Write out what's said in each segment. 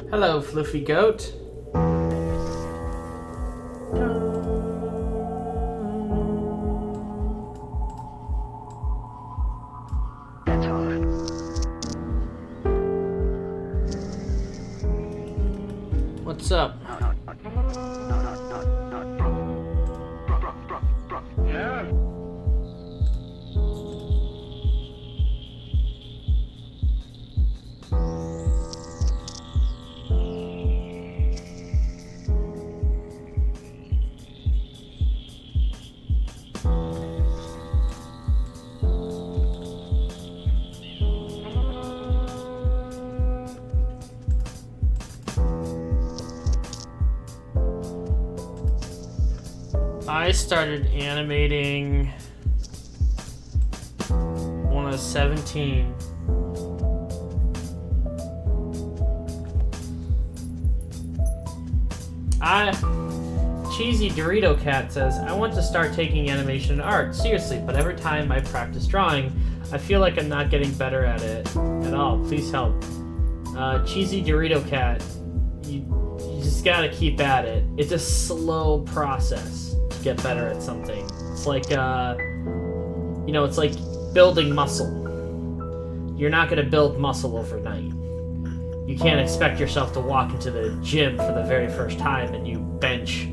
Hello, Fluffy Goat. What's up? I started animating when I was 17. Cheesy Dorito Cat says, I want to start taking animation and art, seriously, but every time I practice drawing, I feel like I'm not getting better at it at all. Please help. Cheesy Dorito Cat, you just gotta keep at it. It's a slow process to get better at something. It's like, you know, it's like building muscle. You're not gonna build muscle overnight. You can't expect yourself to walk into the gym for the very first time and you bench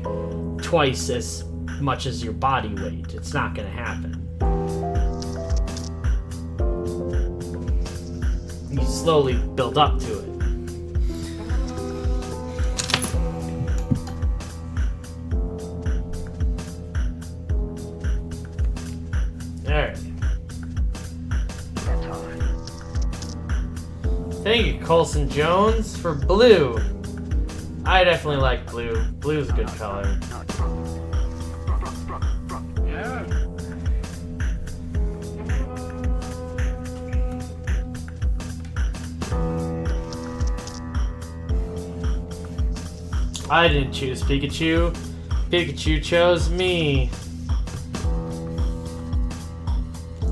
twice as much as your body weight. It's not gonna happen. You slowly build up to it. Alright. Thank you, Colson Jones, for blue. I definitely like blue. Blue's a good color. I didn't choose Pikachu. Pikachu chose me.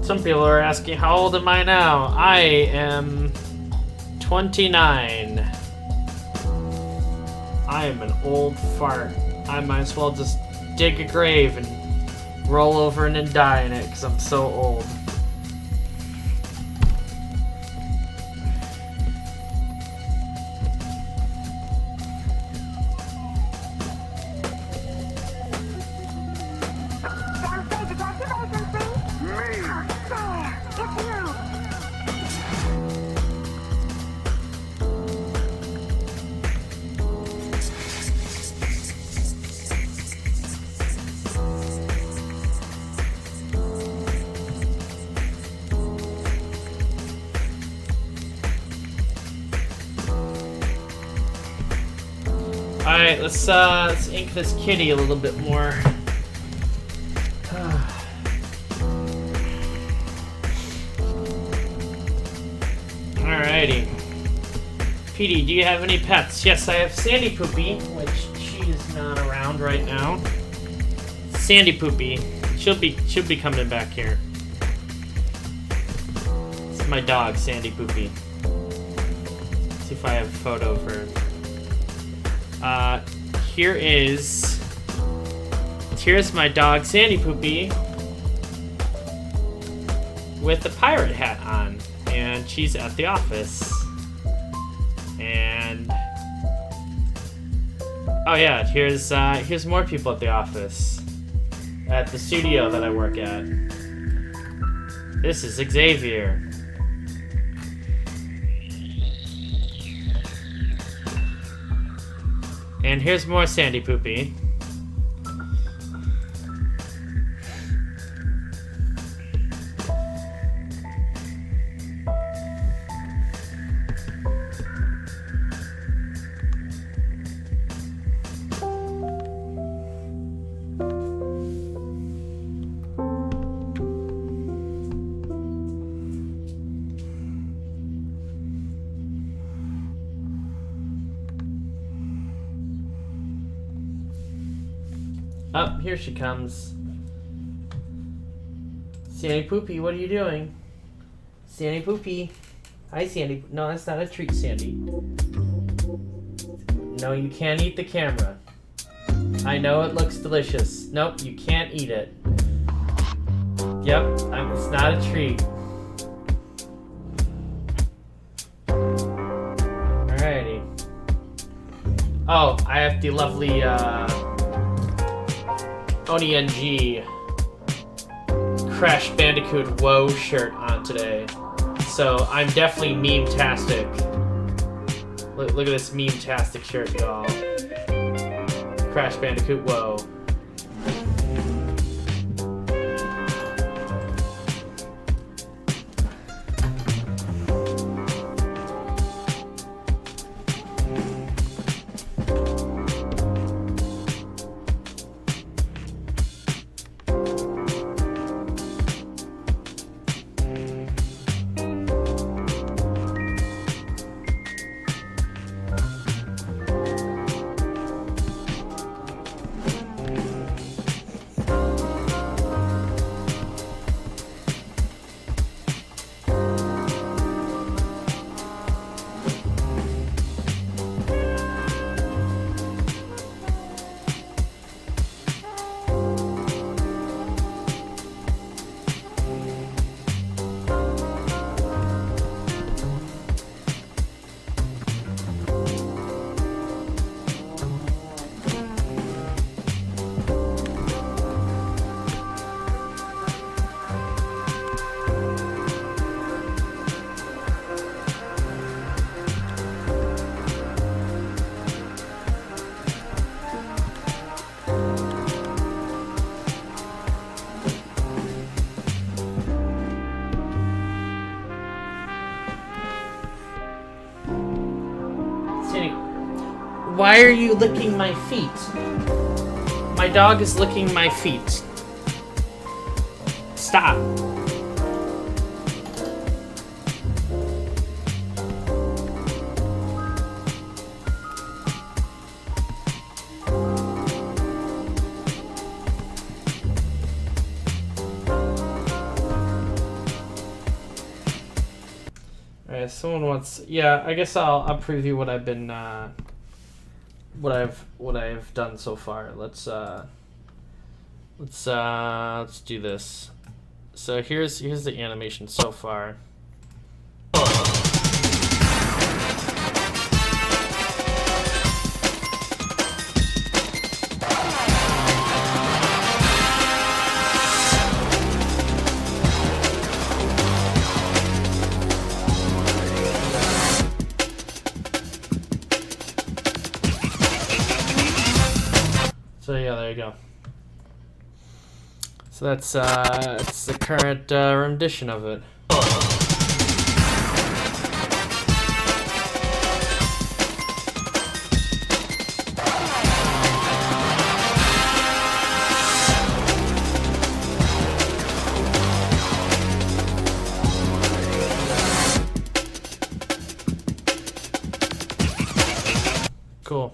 Some people are asking, how old am I now? I am 29. I am an old fart. I might as well just dig a grave and roll over and then die in it because I'm so old. Alright, let's ink this kitty a little bit more. Alrighty. Petey, do you have any pets? Yes, I have Sandy Poopy, which she is not around right now. Sandy Poopy. She'll be coming back here. It's my dog, Sandy Poopy. Let's see if I have a photo of her. Here's my dog Sandy Poopy with the pirate hat on, and she's at the office. And oh yeah, here's more people at the office, at the studio that I work at. This is Xavier. And here's more Sandy Poopy. Oh, here she comes. Sandy Poopy, what are you doing? Sandy Poopy. Hi, Sandy. No, that's not a treat, Sandy. know you can't eat the camera. I know it looks delicious. Nope, you can't eat it. Yep, it's not a treat. Alrighty. Oh, I have the lovely ONING Crash Bandicoot Woe shirt on today. So I'm definitely meme-tastic. Look at this meme-tastic shirt, y'all. Crash Bandicoot Woe. Why are you licking my feet? My dog is licking my feet. Stop. Alright, someone wants... Yeah, I guess I'll preview what I've been... what I've done so far. Let's do this. So here's the animation so far. So yeah, there you go. So that's it's the current rendition of it. Cool.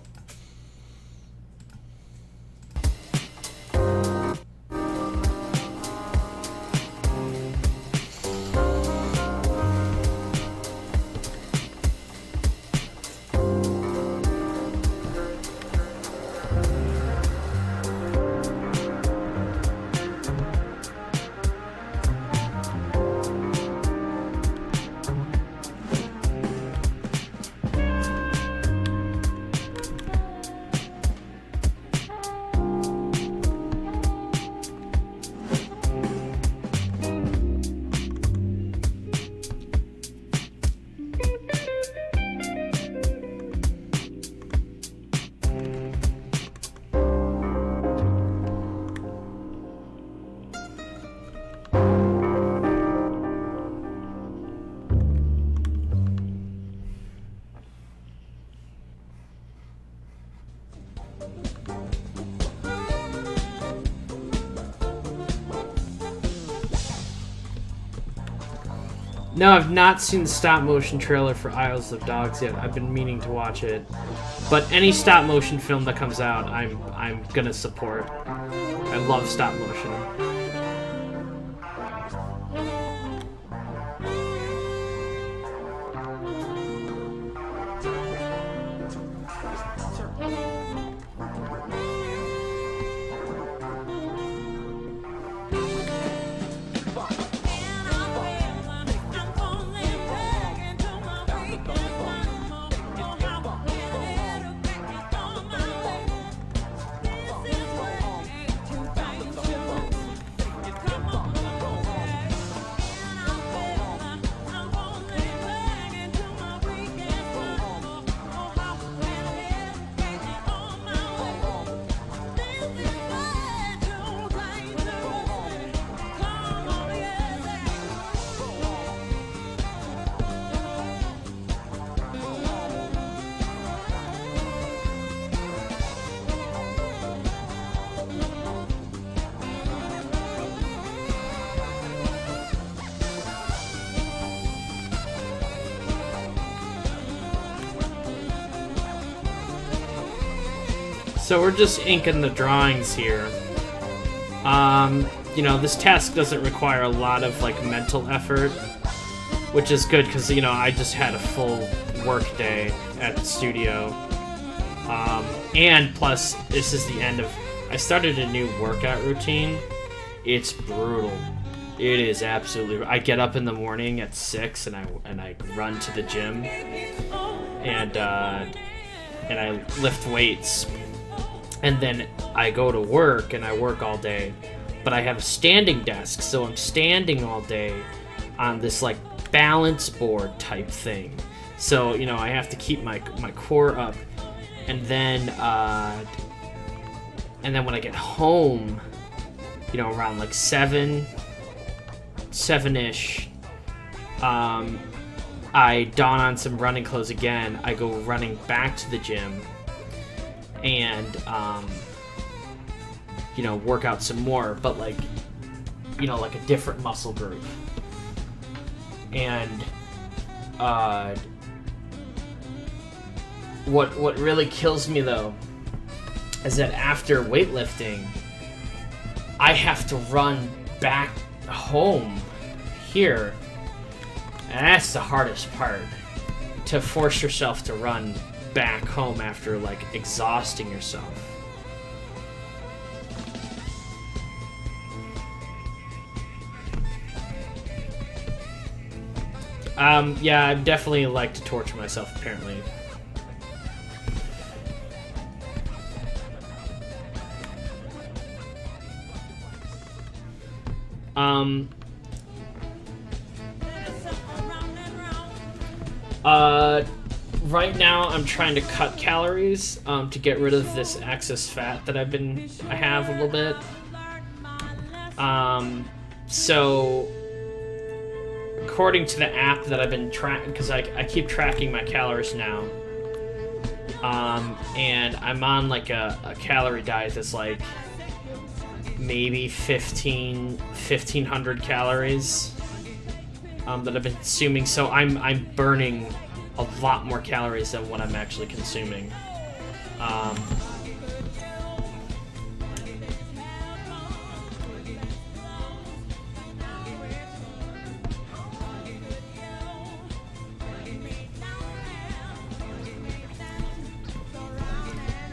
No, I've not seen the stop motion trailer for Isles of Dogs yet. I've been meaning to watch it. But any stop motion film that comes out, I'm gonna support. I love stop motion. So we're just inking the drawings here. You know, this task doesn't require a lot of like mental effort, which is good because, you know, I just had a full work day at the studio. And plus, this is the end of... I started a new workout routine. It's brutal. It is absolutely... I get up in the morning at 6 and I run to the gym. And I lift weights. And then I go to work and I work all day. But I have a standing desk, so I'm standing all day on this like balance board type thing. So, you know, I have to keep my core up. And then when I get home, you know, around like 7-ish, I don on some running clothes again. I go running back to the gym and, you know, work out some more, but like, you know, like a different muscle group. And, what really kills me though is that after weightlifting, I have to run back home here. And that's the hardest part, to force yourself to run back home after like exhausting yourself. Yeah, I definitely like to torture myself, apparently. Right now I'm trying to cut calories, to get rid of this excess fat that I have a little bit. So according to the app that I've been tracking, because I keep tracking my calories now, and I'm on like a calorie diet that's like maybe 1,500 calories that I've been consuming. So I'm burning a lot more calories than what I'm actually consuming.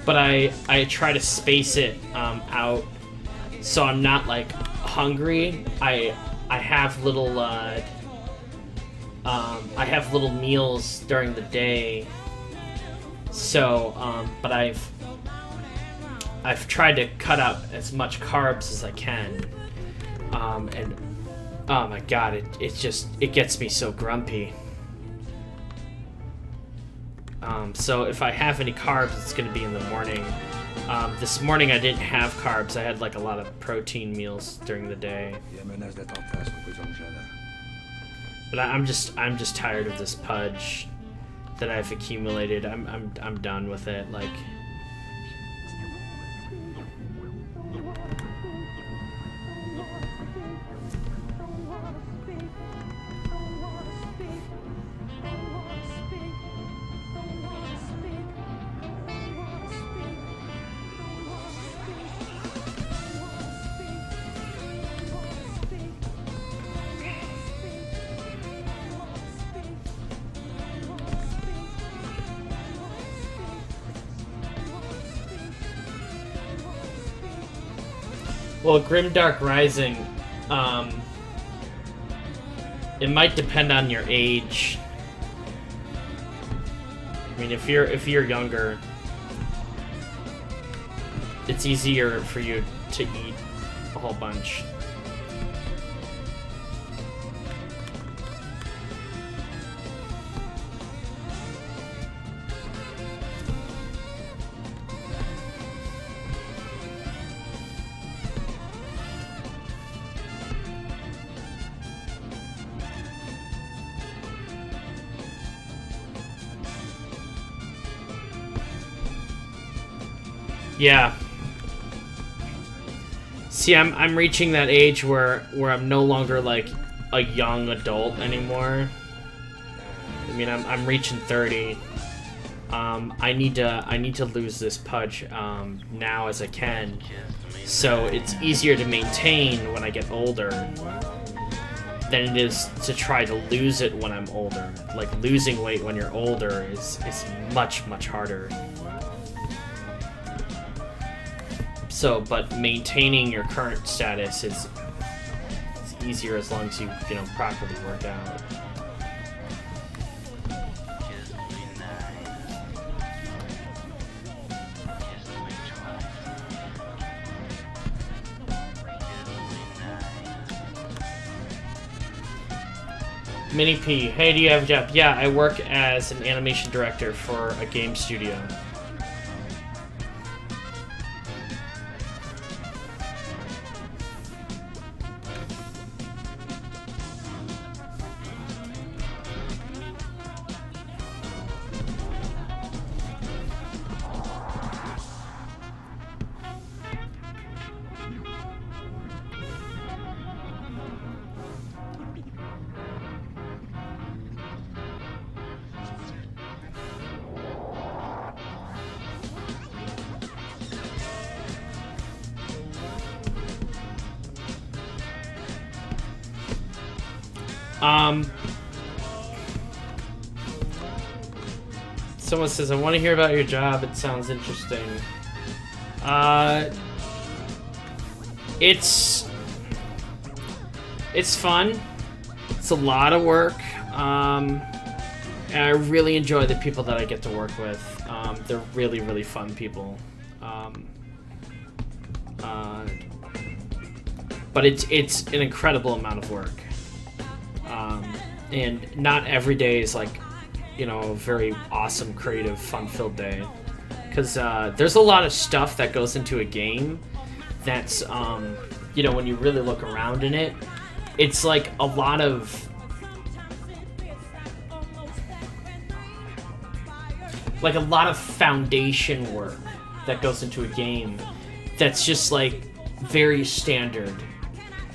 But I try to space it out so I'm not like hungry. I have little meals during the day. So but I've tried to cut out as much carbs as I can. And oh my god, it gets me so grumpy. So if I have any carbs, it's going to be in the morning. This morning I didn't have carbs. I had like a lot of protein meals during the day. But I'm just tired of this pudge that I've accumulated. I'm done with it. Like, well, Grimdark Rising, it might depend on your age. I mean, if you're younger, it's easier for you to eat a whole bunch. Yeah. See, I'm reaching that age where I'm no longer like a young adult anymore. I mean, I'm reaching 30. I need to lose this pudge now as I can, so it's easier to maintain when I get older than it is to try to lose it when I'm older. Like, losing weight when you're older is much harder. So, but maintaining your current status is easier as long as you know, properly work out. Mini P, hey, do you have a job? Yeah, I work as an animation director for a game studio. Someone says, I want to hear about your job. It sounds interesting. It's fun. It's a lot of work. And I really enjoy the people that I get to work with. They're really fun people. But it's an incredible amount of work. And not every day is like, you know, a very awesome, creative, fun-filled day. Because there's a lot of stuff that goes into a game that's, you know, when you really look around in it, it's like a lot of foundation work that goes into a game that's just like very standard.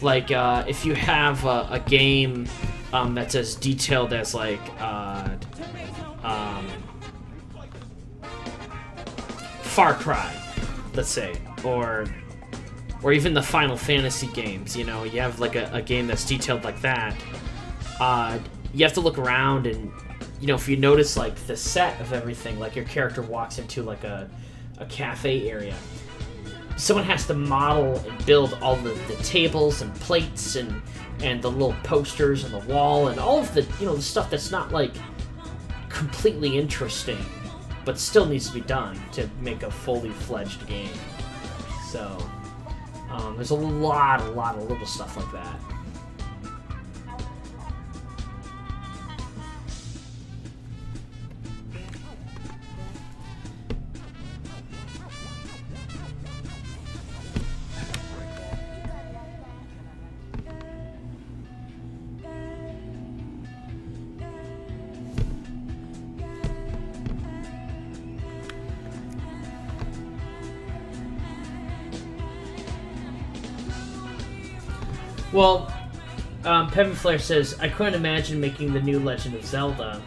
Like if you have a game that's as detailed as like Far Cry, let's say, or even the Final Fantasy games, you know, you have like a game that's detailed like that, you have to look around and, you know, if you notice like the set of everything, like your character walks into like a cafe area, someone has to model and build all the tables and plates and the little posters on the wall and all of the, you know, the stuff that's not like completely interesting but still needs to be done to make a fully fledged game. So there's a lot of little stuff like that. Well, Pevin Flair says, I couldn't imagine making the new Legend of Zelda.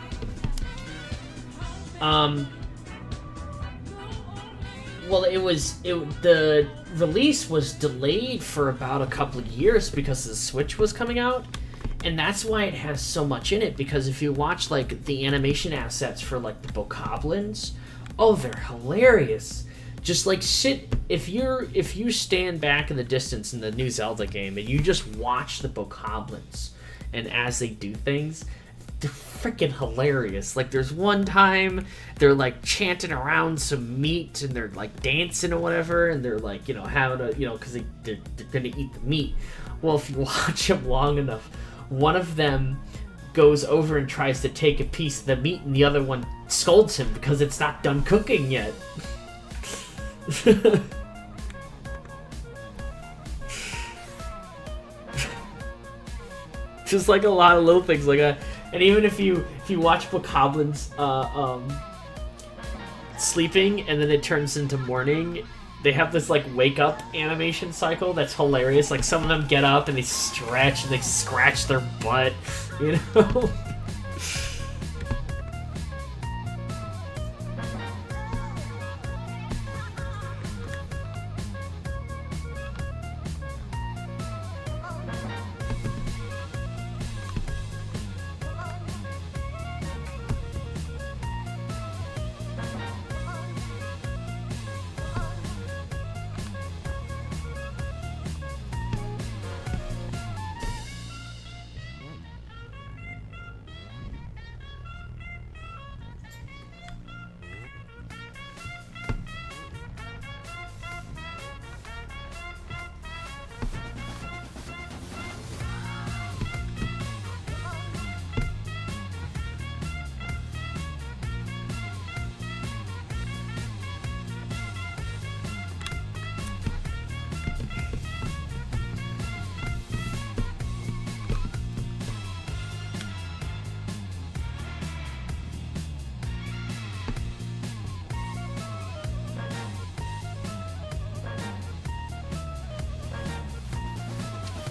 Well, the release was delayed for about a couple of years because the Switch was coming out, and that's why it has so much in it, because if you watch, like, the animation assets for, like, the Bokoblins, oh, they're hilarious. Just like if you stand back in the distance in the new Zelda game and you just watch the Bokoblins and as they do things, they're freaking hilarious. Like there's one time they're like chanting around some meat and they're like dancing or whatever, and they're like, you know, how to, you know, because they're gonna eat the meat. Well, if you watch them long enough, one of them goes over and tries to take a piece of the meat and the other one scolds him because it's not done cooking yet. Just like a lot of little things like that. And even if you watch Bokoblins sleeping and then it turns into morning, they have this like wake up animation cycle that's hilarious. Like some of them get up and they stretch and they scratch their butt, you know.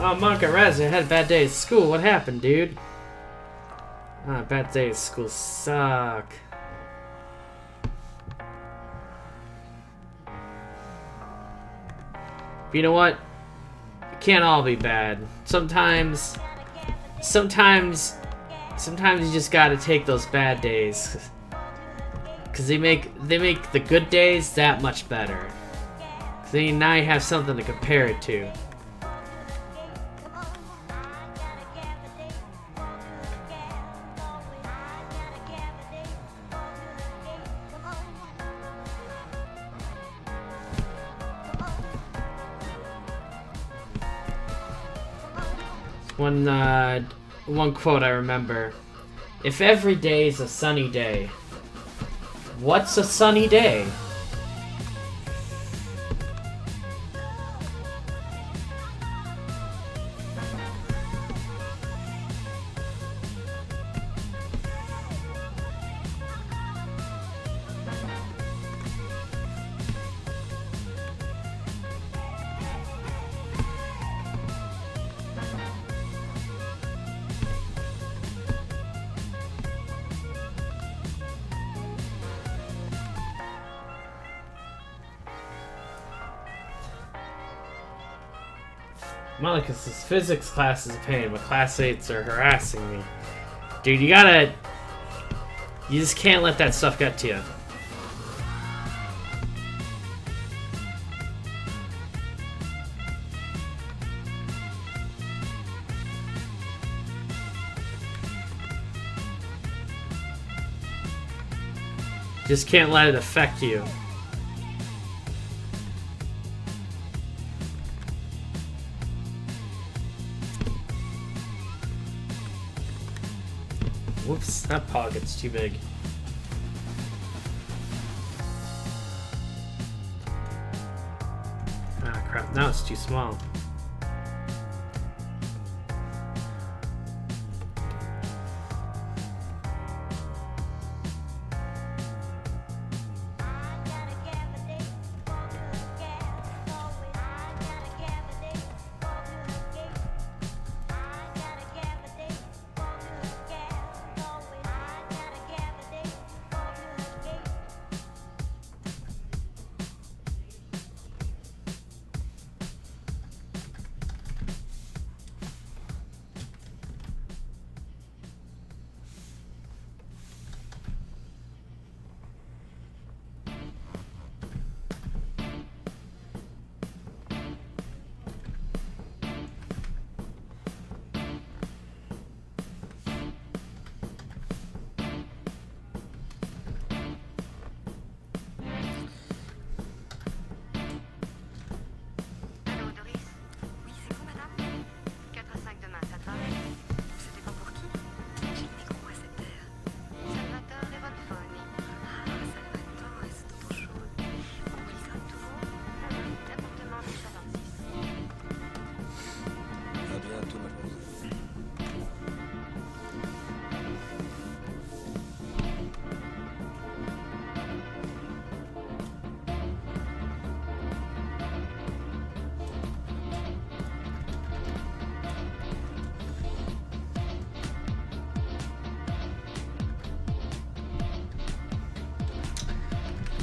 Oh, Monk and Rez, I had a bad day at school. What happened, dude? Ah, bad day at school suck. But you know what? It can't all be bad. Sometimes you just gotta take those bad days. Cause they make the good days that much better. Cause then now you have something to compare it to. One quote I remember. If every day is a sunny day, what's a sunny day? Monica's physics class is a pain. My classmates are harassing me. Dude, you just can't let that stuff get to you. Just can't let it affect you. Whoops, that pocket's too big. Ah, crap, now it's too small.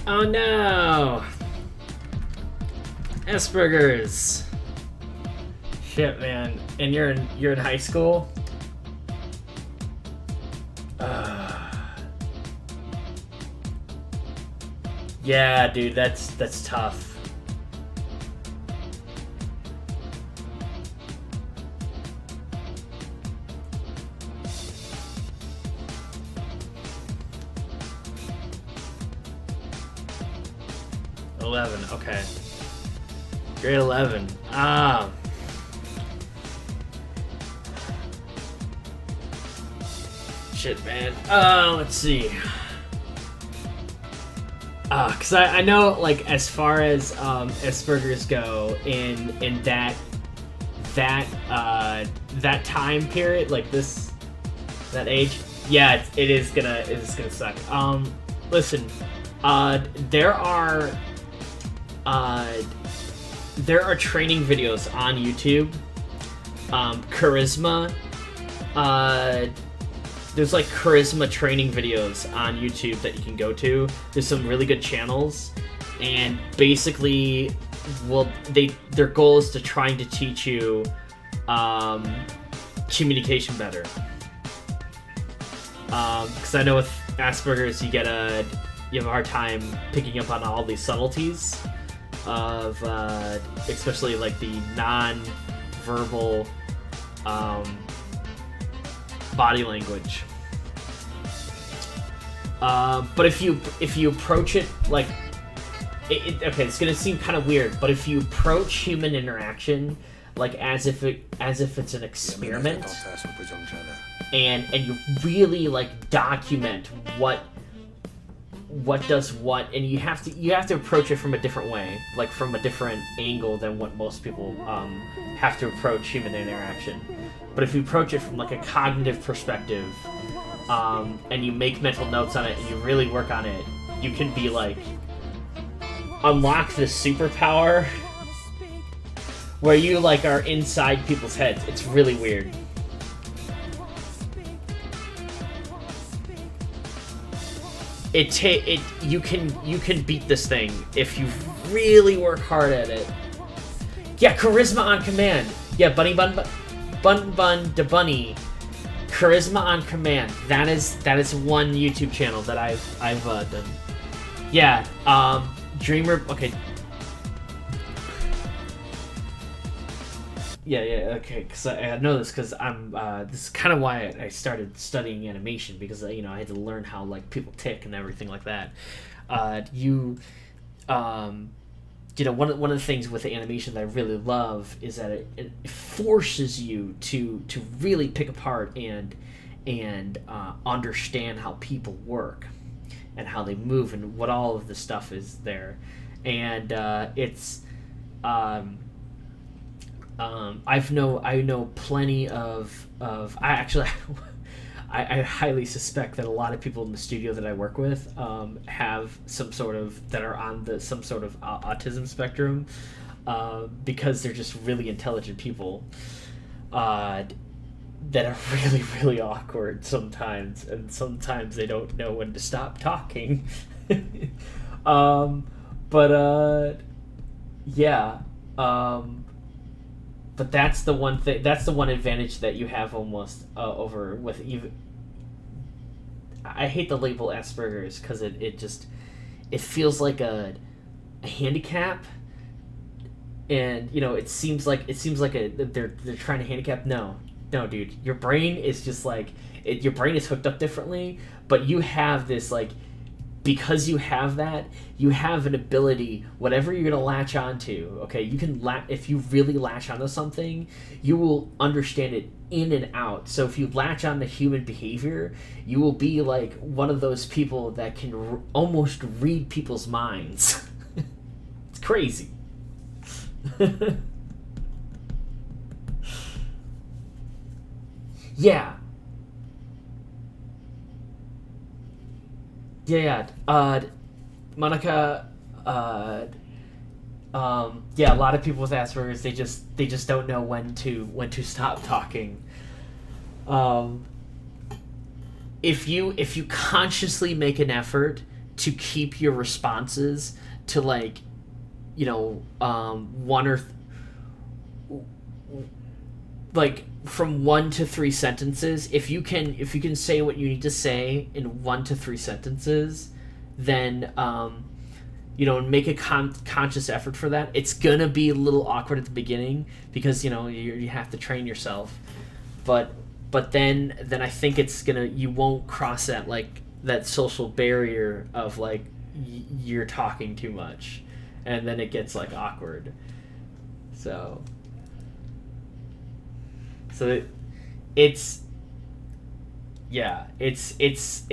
Oh no! Asperger's. Shit, man. And you're in high school? Yeah, dude, that's tough. Okay. Grade 11. Shit, man. Let's see. Cause I know, like, as far as Asperger's go in that time period, like that age, yeah, it is gonna suck. Listen, there are training videos on YouTube charisma. There's like charisma training videos on YouTube that you can go to. There's some really good channels, and basically, their goal is to trying to teach you communication better. Because I know with Asperger's, you have a hard time picking up on all these subtleties of, especially like the non-verbal body language. But if you approach it like, okay, it's gonna seem kind of weird, but if you approach human interaction like as if it's an experiment, and you really like document what does what, and you have to approach it from a different way, like from a different angle than what most people have to approach human interaction. But if you approach it from like a cognitive perspective, and you make mental notes on it and you really work on it, you can be like unlock this superpower where you like are inside people's heads. It's really weird. You can beat this thing if you really work hard at it. Yeah, charisma on command. Yeah, Bunny Bun da Bunny. Charisma on command. That is one YouTube channel that I've done. Yeah, Dreamer. Okay. Yeah, okay, because I know this because I'm, this is kind of why I started studying animation, because, I had to learn how, like, people tick and everything like that. One of the things with animation that I really love is that it forces you to really pick apart and understand how people work and how they move and what all of the stuff is there. And, I know plenty of I highly suspect that a lot of people in the studio that I work with have some sort of autism spectrum, because they're just really intelligent people that are really, really awkward sometimes, and sometimes they don't know when to stop talking. But that's the one thing. That's the one advantage that you have almost over with even. I hate the label Asperger's because it feels like a handicap, and it seems like they're trying to handicap. No, dude, your brain is just like your brain is hooked up differently, but you have this like. Because you have that, you have an ability, whatever you're going to latch onto, okay, you can, if you really latch onto something, you will understand it in and out. So if you latch on to human behavior, you will be like one of those people that can almost read people's minds. It's crazy. Yeah. Yeah, Monica, yeah, a lot of people with Asperger's, they just don't know when to stop talking. If you consciously make an effort to keep your responses to like, one or like from 1 to 3 sentences, if you can say what you need to say in 1 to 3 sentences, then make a conscious effort for that. It's gonna be a little awkward at the beginning because you have to train yourself, but then I think you won't cross that social barrier of like you're talking too much, and then it gets like awkward. So it's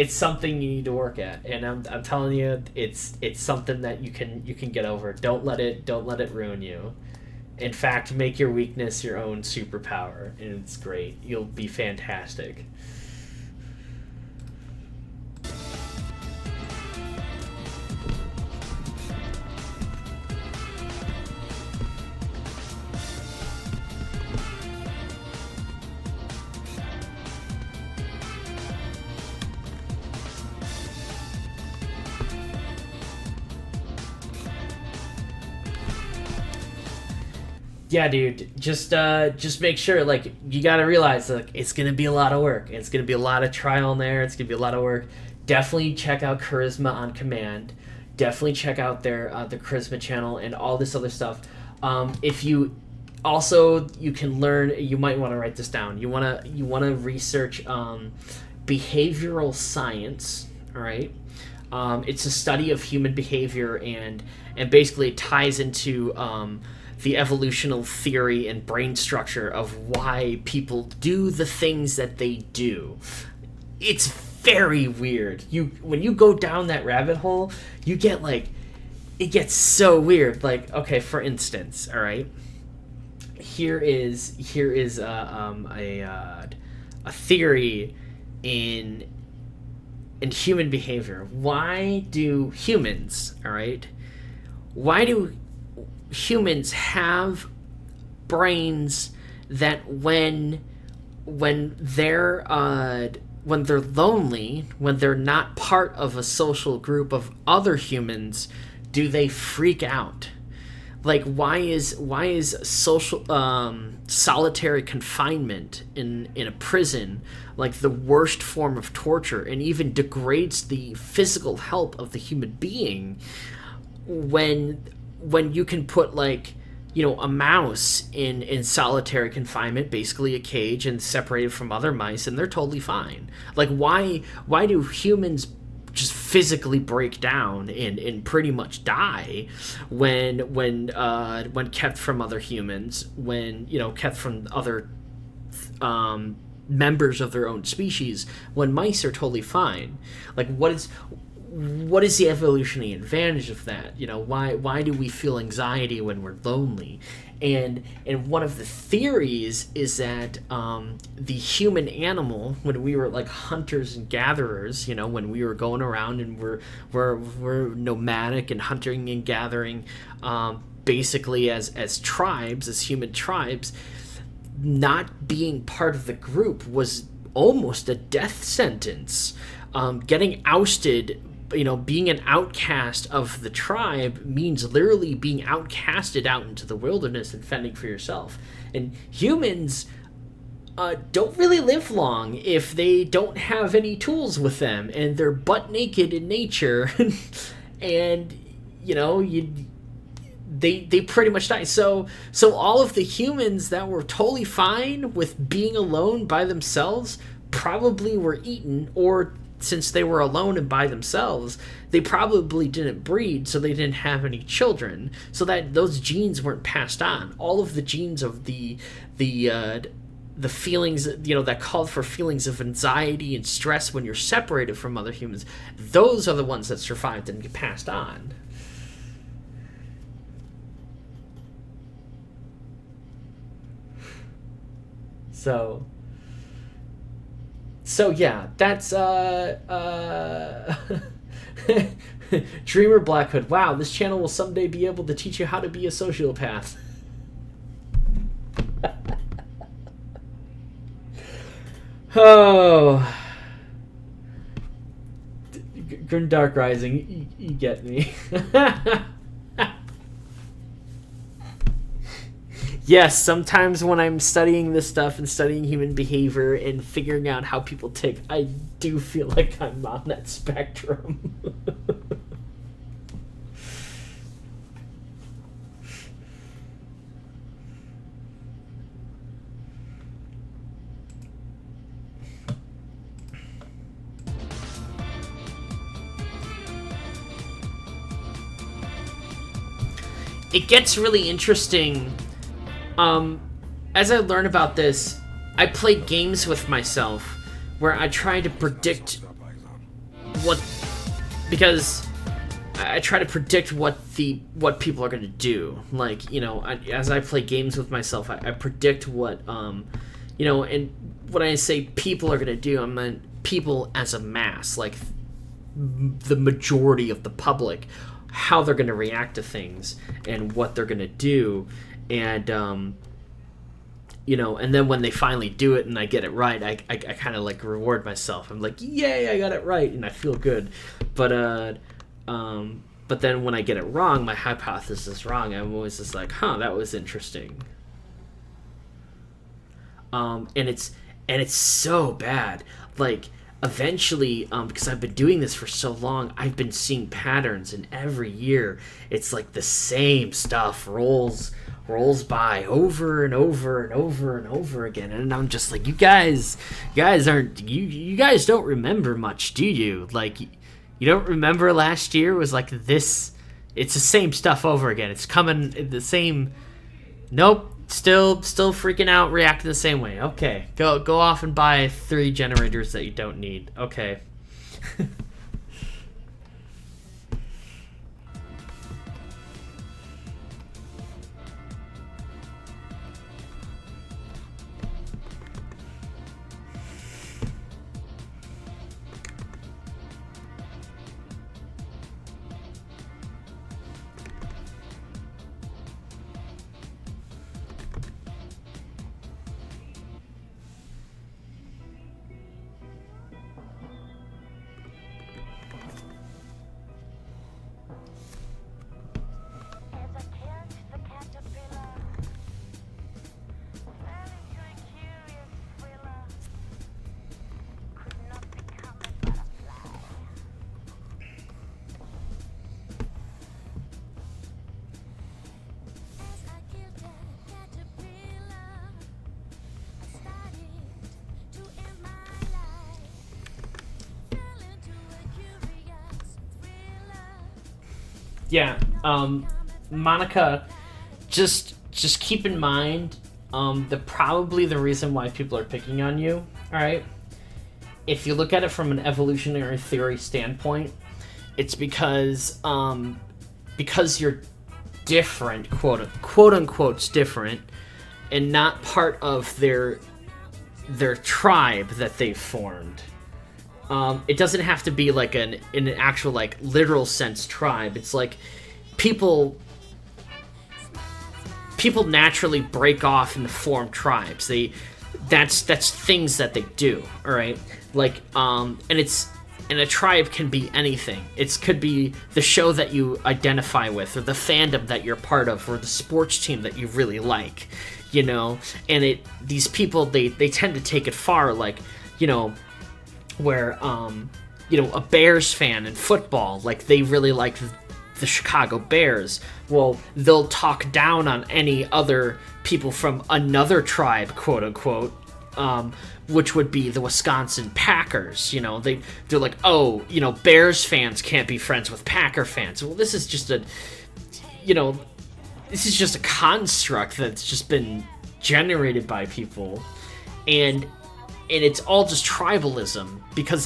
something you need to work at, and I'm telling you, it's something that you can get over. Don't let it ruin you. In fact, make your weakness your own superpower, and it's great. You'll be fantastic. Yeah, dude. Just make sure, like, you gotta realize, like, it's gonna be a lot of work. It's gonna be a lot of trial in there. It's gonna be a lot of work. Definitely check out Charisma on Command. Definitely check out their the Charisma channel and all this other stuff. If you also, you can learn. You might want to write this down. You wanna research behavioral science. All right. It's a study of human behavior, and basically it ties into the evolutional theory and brain structure of why people do the things that they do. It's very weird. When you go down that rabbit hole, you get like, it gets so weird. Like, okay, for instance, all right, here is a theory in human behavior. Why do humans, all right? Why do humans have brains that when they're lonely, when they're not part of a social group of other humans, do they freak out? Like, why is social solitary confinement in a prison like the worst form of torture, and even degrades the physical health of the human being, when you can put, like, you know, a mouse in solitary confinement, basically a cage, and separated from other mice, and they're totally fine? Like, why do humans just physically break down and pretty much die when kept from other humans, when, you know, kept from other members of their own species, when mice are totally fine? Like, what is the evolutionary advantage of that? You know, why do we feel anxiety when we're lonely? And one of the theories is that the human animal, when we were like hunters and gatherers, you know, when we were going around and we're nomadic and hunting and gathering, basically as tribes, as human tribes, not being part of the group was almost a death sentence. Getting ousted, you know, being an outcast of the tribe means literally being outcasted out into the wilderness and fending for yourself. And humans don't really live long if they don't have any tools with them, and they're butt naked in nature. And, you know, they pretty much die. So all of the humans that were totally fine with being alone by themselves probably were eaten, or since they were alone and by themselves, they probably didn't breed, so they didn't have any children, so that those genes weren't passed on. All of the genes of the feelings, you know, that called for feelings of anxiety and stress when you're separated from other humans, those are the ones that survived and get passed on. So yeah, that's Dreamer Blackhood. Wow, this channel will someday be able to teach you how to be a sociopath. Oh, Grim Dark Rising, you get me. Yes, sometimes when I'm studying this stuff and studying human behavior and figuring out how people tick, I do feel like I'm on that spectrum. It gets really interesting. As I learn about this, I play games with myself where I try to predict because I try to predict what people are going to do. Like, you know, as I play games with myself, I predict what, you know, and when I say people are going to do, I mean people as a mass, like the majority of the public, how they're going to react to things and what they're going to do. And, you know, and then when they finally do it and I get it right, I kind of like reward myself. I'm like, yay, I got it right, and I feel good. But then when I get it wrong, my hypothesis is wrong, I'm always just like, huh, that was interesting. and it's so bad. Like, eventually, because I've been doing this for so long, I've been seeing patterns, and every year it's like the same stuff rolls by over and over and over and over again, and I'm just like, you guys don't remember much, do you? Like, you don't remember last year was like this? It's the same stuff over again. It's coming the same. Nope. Still freaking out, reacting the same way. Okay, go off and buy 3 generators that you don't need. Okay. Yeah, Monica, just keep in mind, probably the reason why people are picking on you, alright? If you look at it from an evolutionary theory standpoint, it's because you're different, quote unquote different, and not part of their tribe that they've formed. It doesn't have to be like in an actual, like, literal sense tribe. It's like people naturally break off and form tribes. That's things that they do. All right, like and a tribe can be anything. It could be the show that you identify with, or the fandom that you're part of, or the sports team that you really like. You know, and these people they tend to take it far, like, you know, where a Bears fan in football, like, they really like the Chicago Bears. Well, they'll talk down on any other people from another tribe, quote unquote, which would be the Wisconsin Packers. You know, they're like, oh, you know, Bears fans can't be friends with Packer fans. Well, this is just a construct that's just been generated by people, and it's all just tribalism, because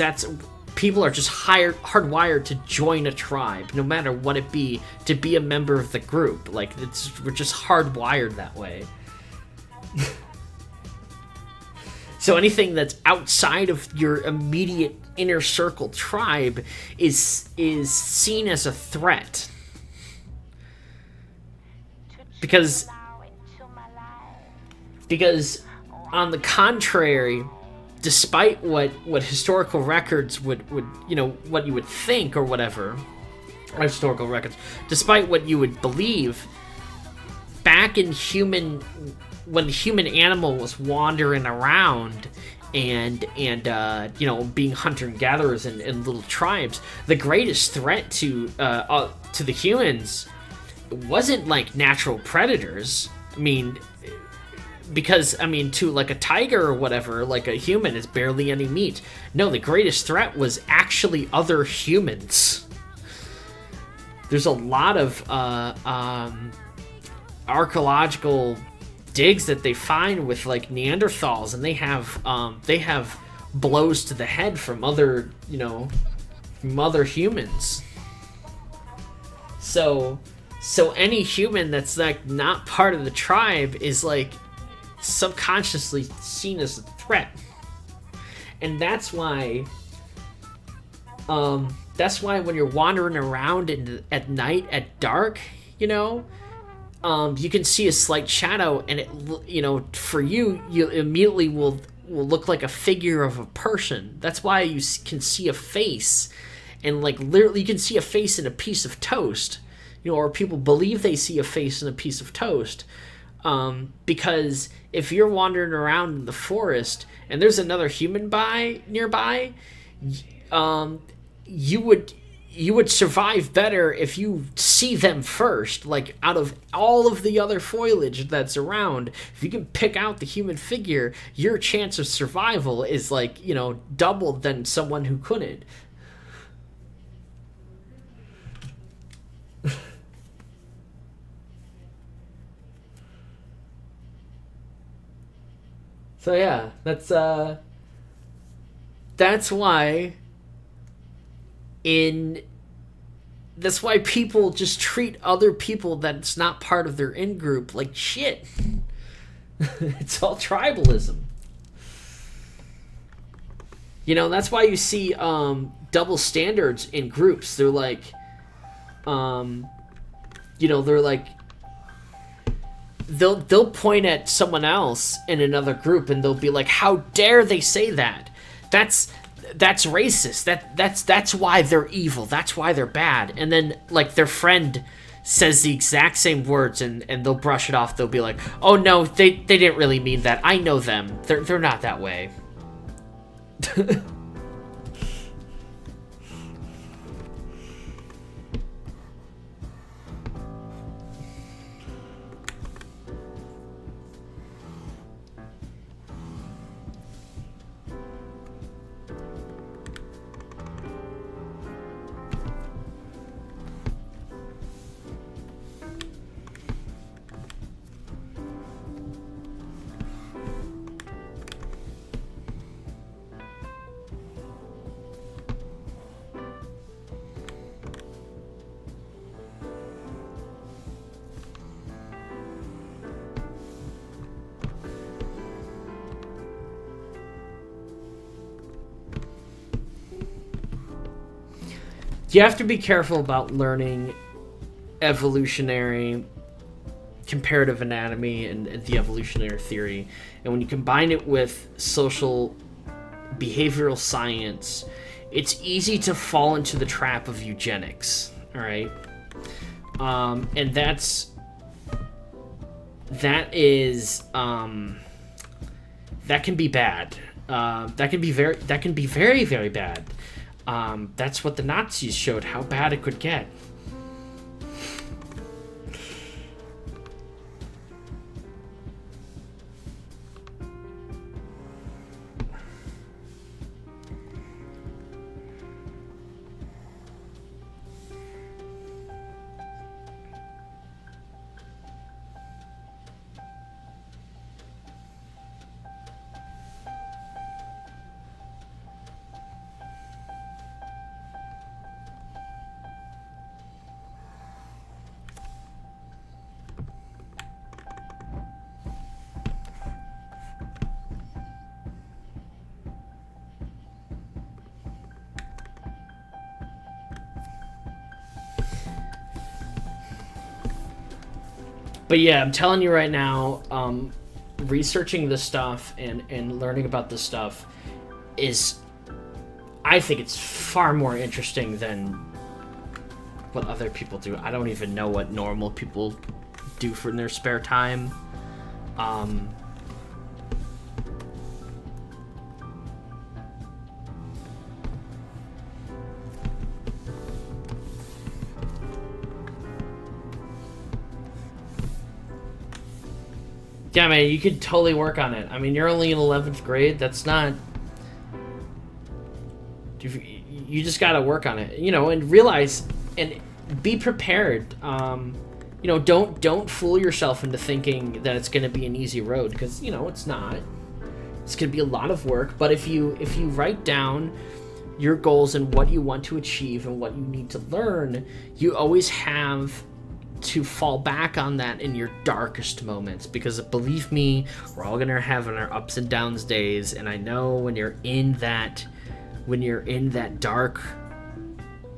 people are just hardwired to join a tribe, no matter what it be, to be a member of the group. Like, we're just hardwired that way. So anything that's outside of your immediate inner circle tribe is seen as a threat. Because on the contrary, despite what historical records would you know, what you would think or whatever, or historical records, despite what you would believe, back in when the human animal was wandering around and you know, being hunter and gatherers in little tribes, the greatest threat to the humans wasn't like natural predators. I mean, because, I mean, to like a tiger or whatever, like a human is barely any meat. No, the greatest threat was actually other humans. There's a lot of archaeological digs that they find with like Neanderthals, and they have blows to the head from other humans. So any human that's like not part of the tribe is like subconsciously seen as a threat. And that's why when you're wandering around at night at dark, you know, you can see a slight shadow, and it, you know, for you immediately will look like a figure of a person. That's why you can see a face, and like literally you can see a face in a piece of toast, you know, or people believe they see a face in a piece of toast. Because if you're wandering around in the forest and there's another human nearby, you would survive better if you see them first. Like, out of all of the other foliage that's around, if you can pick out the human figure, your chance of survival is, like, you know, doubled than someone who couldn't. So yeah, that's why that's why people just treat other people that's not part of their in-group like shit. It's all tribalism. You know, that's why you see double standards in groups. They're like, you know, they're like, they'll point at someone else in another group and they'll be like, how dare they say that? That's racist. That's why they're evil. That's why they're bad. And then, like, their friend says the exact same words and they'll brush it off. They'll be like, oh no, they didn't really mean that. I know them. They're not that way. You have to be careful about learning evolutionary comparative anatomy and the evolutionary theory. And when you combine it with social behavioral science, it's easy to fall into the trap of eugenics. All right. And that can be bad. That can be very, very bad. That's what the Nazis showed, how bad it could get. But yeah, I'm telling you right now, researching this stuff and learning about this stuff I think it's far more interesting than what other people do. I don't even know what normal people do in their spare time. Yeah, man, you could totally work on it. I mean, you're only in 11th grade. That's not... You just gotta work on it, you know, and realize and be prepared. You know, don't fool yourself into thinking that it's gonna be an easy road, because, you know, it's not. It's gonna be a lot of work. But if you write down your goals and what you want to achieve and what you need to learn, you always have to fall back on that in your darkest moments, because believe me, we're all gonna have our ups and downs days. And I know when you're in that dark,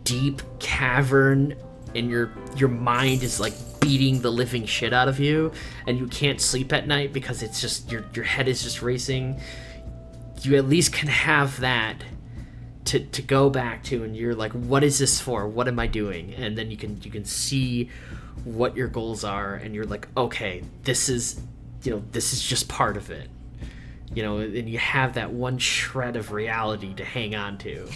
deep cavern and your mind is like beating the living shit out of you and you can't sleep at night because it's just your head is just racing, you at least can have that to go back to, and you're like, what is this for? What am I doing? And then you can see what your goals are, and you're like, okay, this is just part of it, and you have that one shred of reality to hang on to.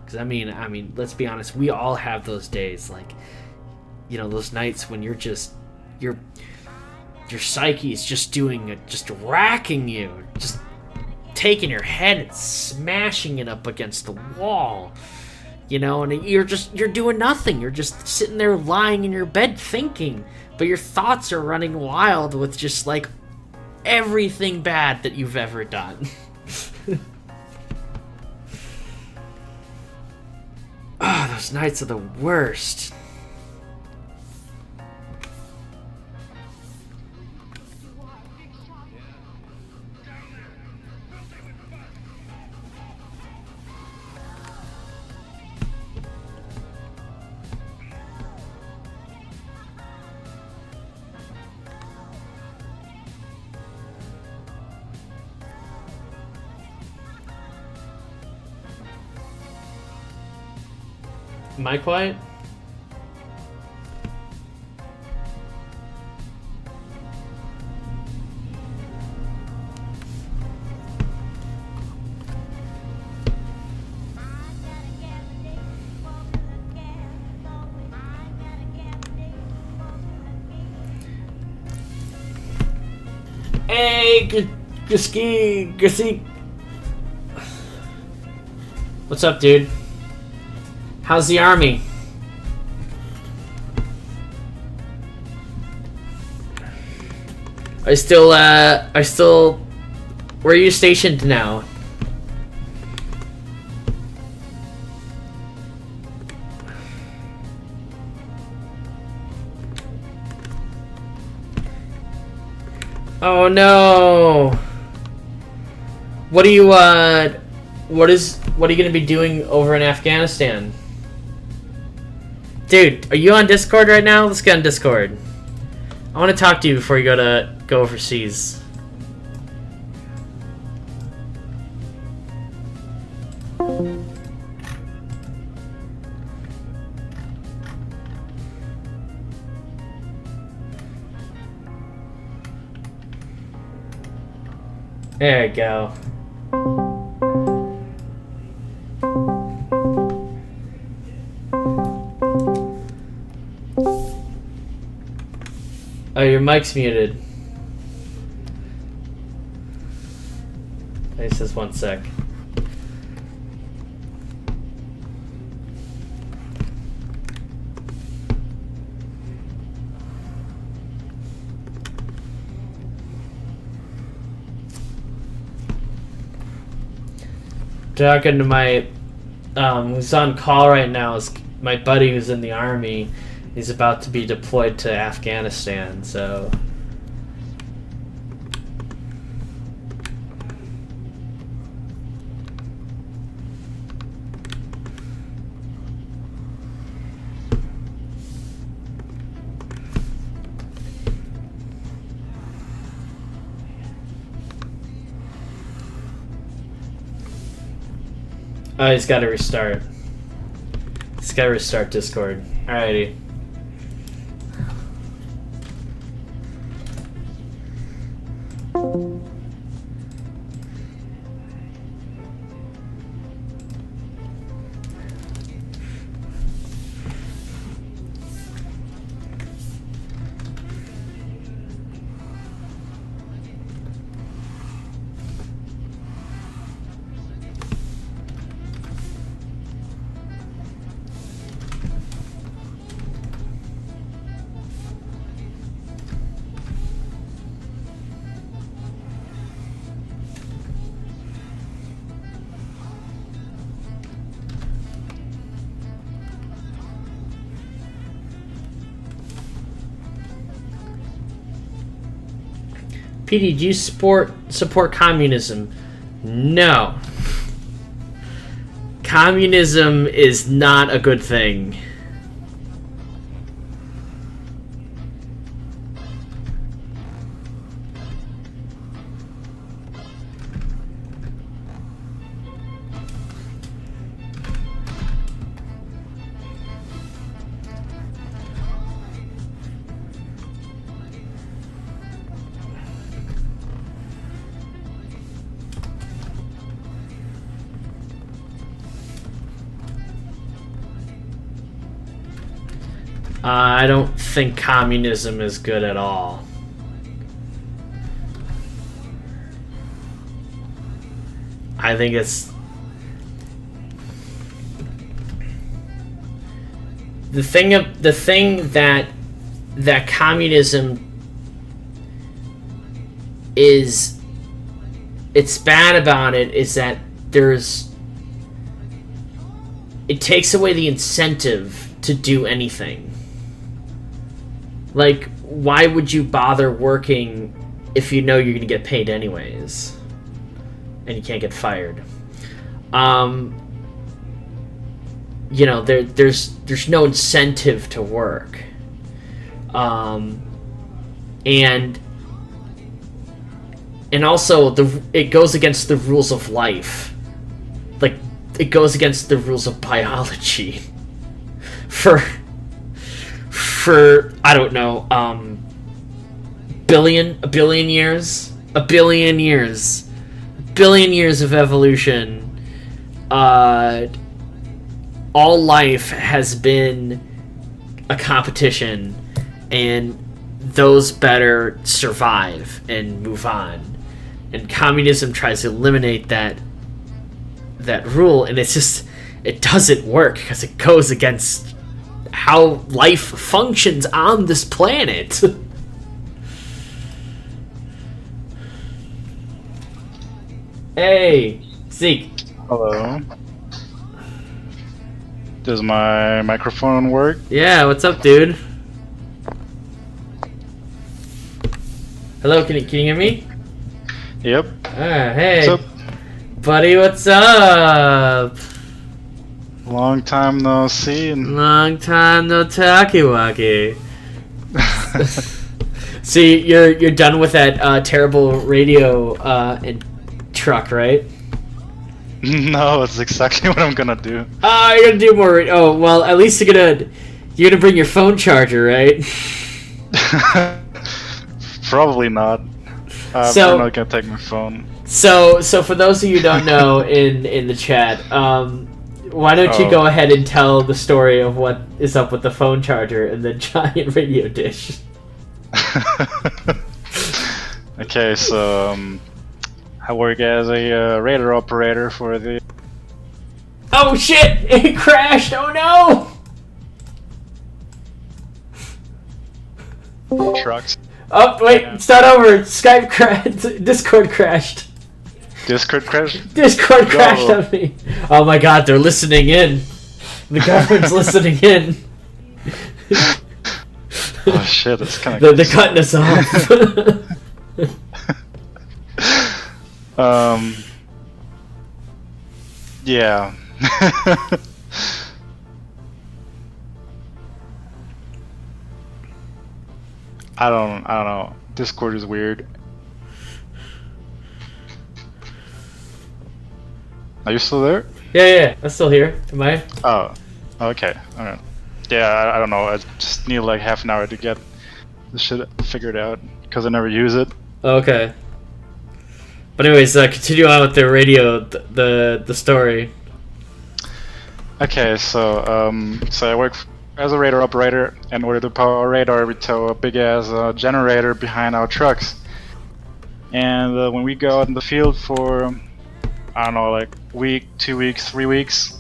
Because I mean, let's be honest, we all have those days, like, those nights when your psyche is just racking you, just taking your head and smashing it up against the wall, and you're doing nothing. You're just sitting there lying in your bed thinking, but your thoughts are running wild with just like everything bad that you've ever done. Those nights are the worst. Am I quiet? Hey, Gaski. What's up, dude? How's the army? I still, where are you stationed now? Oh no! What are you gonna be doing over in Afghanistan? Dude, are you on Discord right now? Let's get on Discord. I want to talk to you before you go overseas. There you go. Oh, your mic's muted. Hey, just 1 sec. Talking to my who's on call right now is my buddy who's in the army. He's about to be deployed to Afghanistan, so oh, he's got to restart. He's got to restart Discord. Alrighty. PD, do you support communism? No. Communism is not a good thing. I don't think communism is good at all. I think it's the thing that communism is, it's bad about it is that it takes away the incentive to do anything. Like, why would you bother working if you know you're gonna get paid anyways and you can't get fired? You know, there's no incentive to work, and also it goes against the rules of life. Like, it goes against the rules of biology. For I don't know, a billion years of evolution, all life has been a competition, and those better survive and move on. And communism tries to eliminate that rule, and it doesn't work because it goes against how life functions on this planet. Hey, Zeke. Hello. Does my microphone work? Yeah, what's up, dude? Hello, can you hear me? Yep. Hey. What's up? Buddy, what's up? Long time no see. And Long time no talkie-walkie. See, you're done with that terrible radio and truck, right? no, it's exactly what I'm gonna do. You're gonna do more. Oh, well, at least you're gonna bring your phone charger, right? Probably not. I'm not gonna take my phone. So for those of you who don't know in the chat, why don't you go ahead and tell the story of what is up with the phone charger and the giant radio dish? Okay, so I work as a radar operator for the. Oh shit! It crashed! Oh no! Trucks. Oh wait, start over. Skype crashed. Discord crashed. Discord crashed? Discord crashed on me. Oh my god, they're listening in. The government's listening in. Oh shit, that's kind of. They're cutting us off. Yeah. I don't know. Discord is weird. Are you still there? Yeah, I'm still here. Am I? Oh, okay. Alright. Yeah, I don't know. I just need like half an hour to get this shit figured out because I never use it. Okay. But anyways, continue on with the radio, the story. Okay, so I work as a radar operator. In order to power our radar, we tow a big ass generator behind our trucks. And when we go out in the field for, I don't know, like week, 2 weeks, 3 weeks,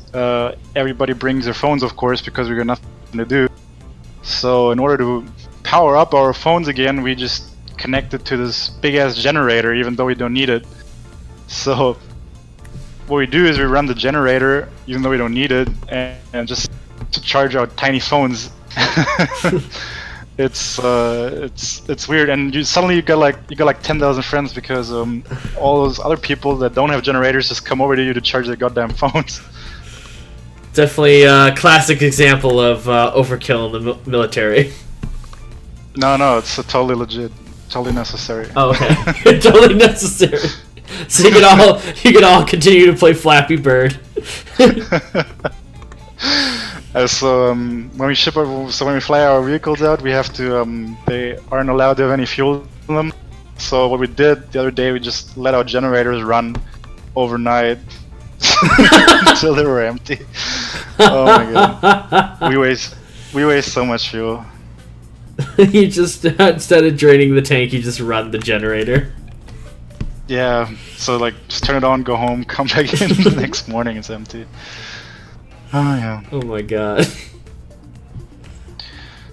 everybody brings their phones, of course, because we got nothing to do. So in order to power up our phones again, we just connect it to this big ass generator, even though we don't need it. So what we do is we run the generator, even though we don't need it, and just to charge our tiny phones. It's weird, and you got like 10,000 friends because all those other people that don't have generators just come over to you to charge their goddamn phones. Definitely a classic example of overkill in the military. No, it's totally legit, totally necessary. Oh, okay. Totally necessary. So you could all continue to play Flappy Bird. So when we fly our vehicles out, we have to. They aren't allowed to have any fuel in them. So what we did the other day, we just let our generators run overnight until they were empty. Oh my god! We waste so much fuel. You just instead of draining the tank, you just run the generator. Yeah, so like just turn it on, go home, come back in the next morning, it's empty. Oh yeah. Oh my god.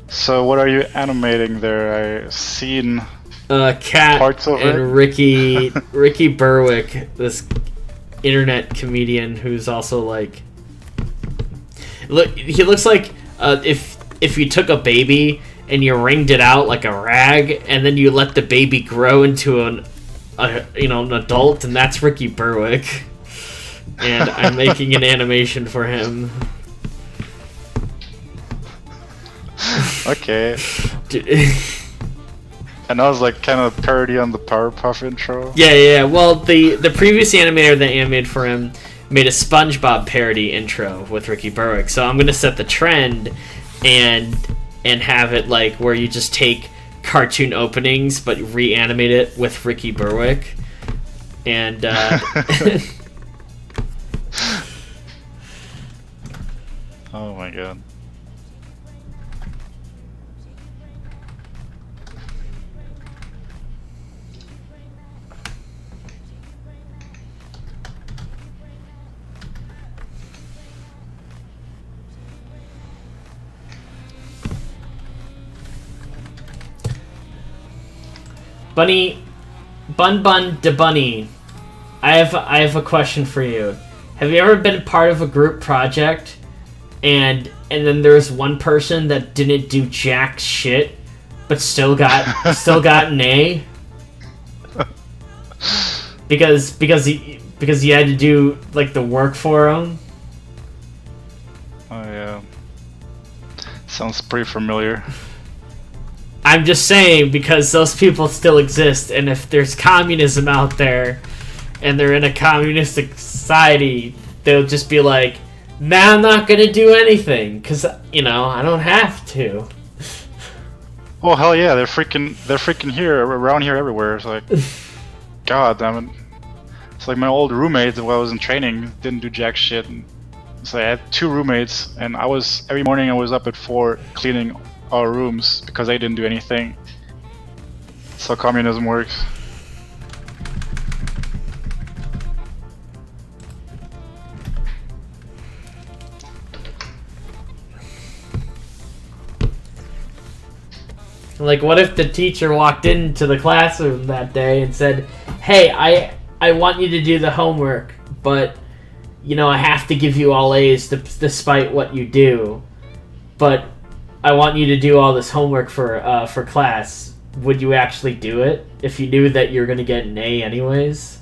So what are you animating there? I've seen Cat parts of and it. Ricky Berwick, this internet comedian who's also like, he looks like if you took a baby and you wringed it out like a rag, and then you let the baby grow into an adult, and that's Ricky Berwick. And I'm making an animation for him. Okay. And I was like kind of parody on the Powerpuff intro. Yeah. Well, the previous animator that animated for him made a SpongeBob parody intro with Ricky Berwick. So I'm gonna set the trend and have it like where you just take cartoon openings but reanimate it with Ricky Berwick. And Oh my god. Bun de Bunny, I have a question for you. Have you ever been part of a group project and then there was one person that didn't do jack shit but still got an A? Because he had to do like the work for him? Oh yeah. Sounds pretty familiar. I'm just saying, because those people still exist, and if there's communism out there, and they're in a communistic society, they'll just be like, nah, I'm not gonna do anything, because, I don't have to. Oh hell yeah, they're freaking here, around here everywhere. It's like, god damn it. It's like my old roommate while I was in training didn't do jack shit. So I had 2 roommates, and every morning I was up at 4 cleaning our rooms because they didn't do anything. That's how communism works. Like, what if the teacher walked into the classroom that day and said, hey, I want you to do the homework, but, I have to give you all A's despite what you do, but I want you to do all this homework for class. Would you actually do it if you knew that you're gonna get an A anyways?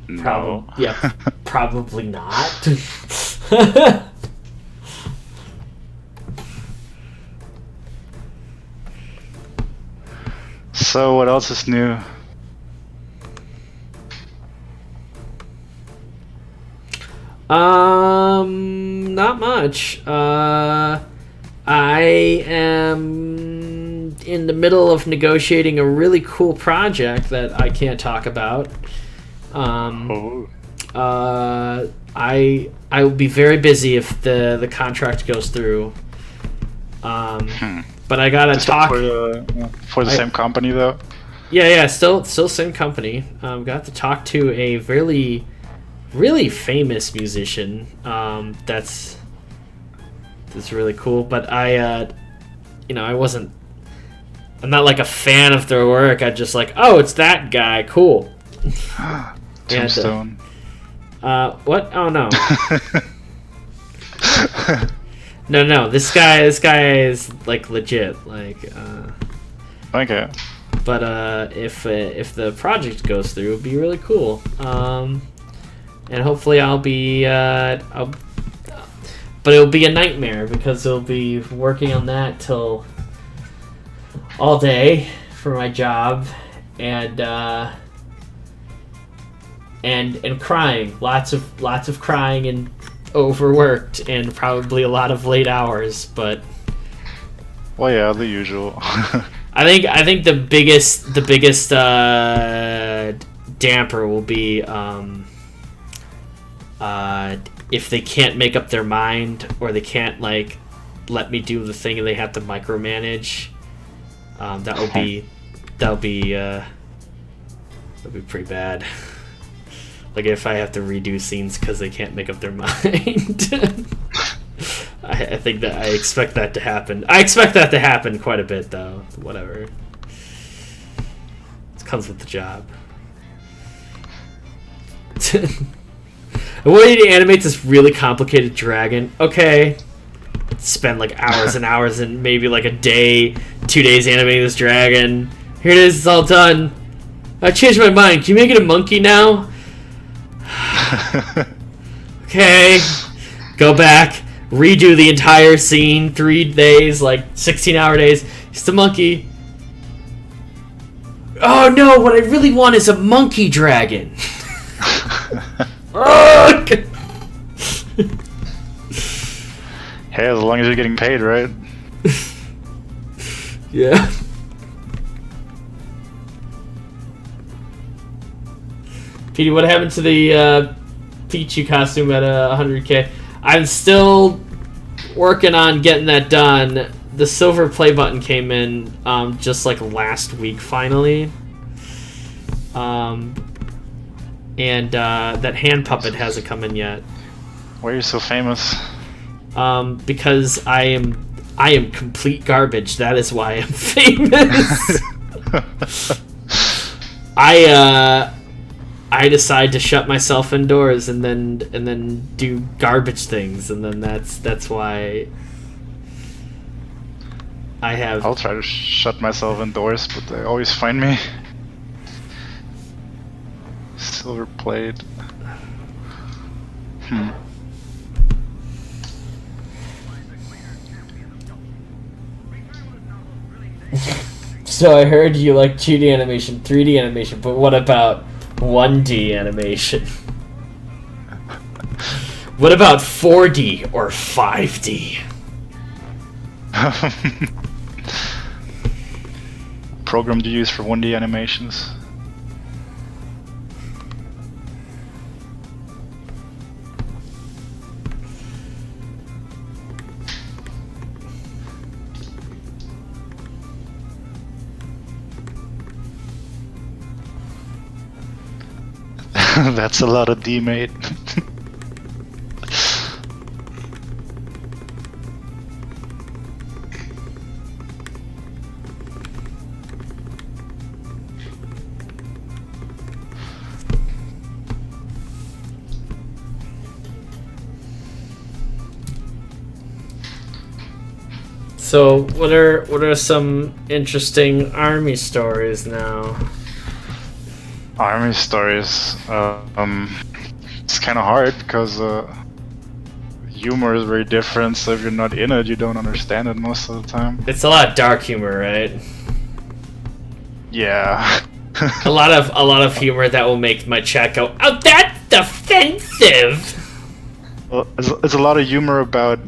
No. Probably not. So what else is new? Not much. I am in the middle of negotiating a really cool project that I can't talk about. I will be very busy if the contract goes through. But I gotta talk for the same company though. Yeah, still same company. Got to talk to a really famous musician. That's really cool. But I'm not like a fan of their work. I just like, oh, it's that guy, cool. Tombstone. What? Oh no. No. This guy is like legit. Like. Okay. But if the project goes through, it'd be really cool. And hopefully I'll be but it'll be a nightmare because it'll be working on that till all day for my job, and crying, lots of crying and overworked and probably a lot of late hours. But well, yeah, the usual. I think the biggest damper will be if they can't make up their mind, or they can't like let me do the thing and they have to micromanage. That'll be pretty bad. Like if I have to redo scenes because they can't make up their mind. I think that I expect that to happen. I expect that to happen quite a bit, though. Whatever. It comes with the job. I want you to animate this really complicated dragon. Okay. Spend like hours and hours and maybe like a day, 2 days animating this dragon. Here it is, it's all done. I changed my mind. Can you make it a monkey now? Okay. Go back. Redo the entire scene. 3 days, like 16-hour days. It's the monkey. Oh no, what I really want is a monkey dragon. Hey, as long as you're getting paid, right? Yeah. Petey, what happened to the Pichu costume at 100K? I'm still working on getting that done. The silver play button came in just like last week, finally. And that hand puppet hasn't come in yet. Why are you so famous? Because I am complete garbage. That is why I'm famous. I decide to shut myself indoors and then do garbage things, and then that's why I have. I'll try to shut myself indoors, but they always find me. Silver plate. So I heard you like 2D animation, 3D animation, but what about 1D animation? What about 4D or 5D? Program to use for 1D animations. That's a lot of D, mate. So what are some interesting army stories now? Army stories. It's kind of hard because humor is very different. So if you're not in it, you don't understand it most of the time. It's a lot of dark humor, right? Yeah. a lot of humor that will make my chat go, "Oh, that's offensive." Well, it's a lot of humor about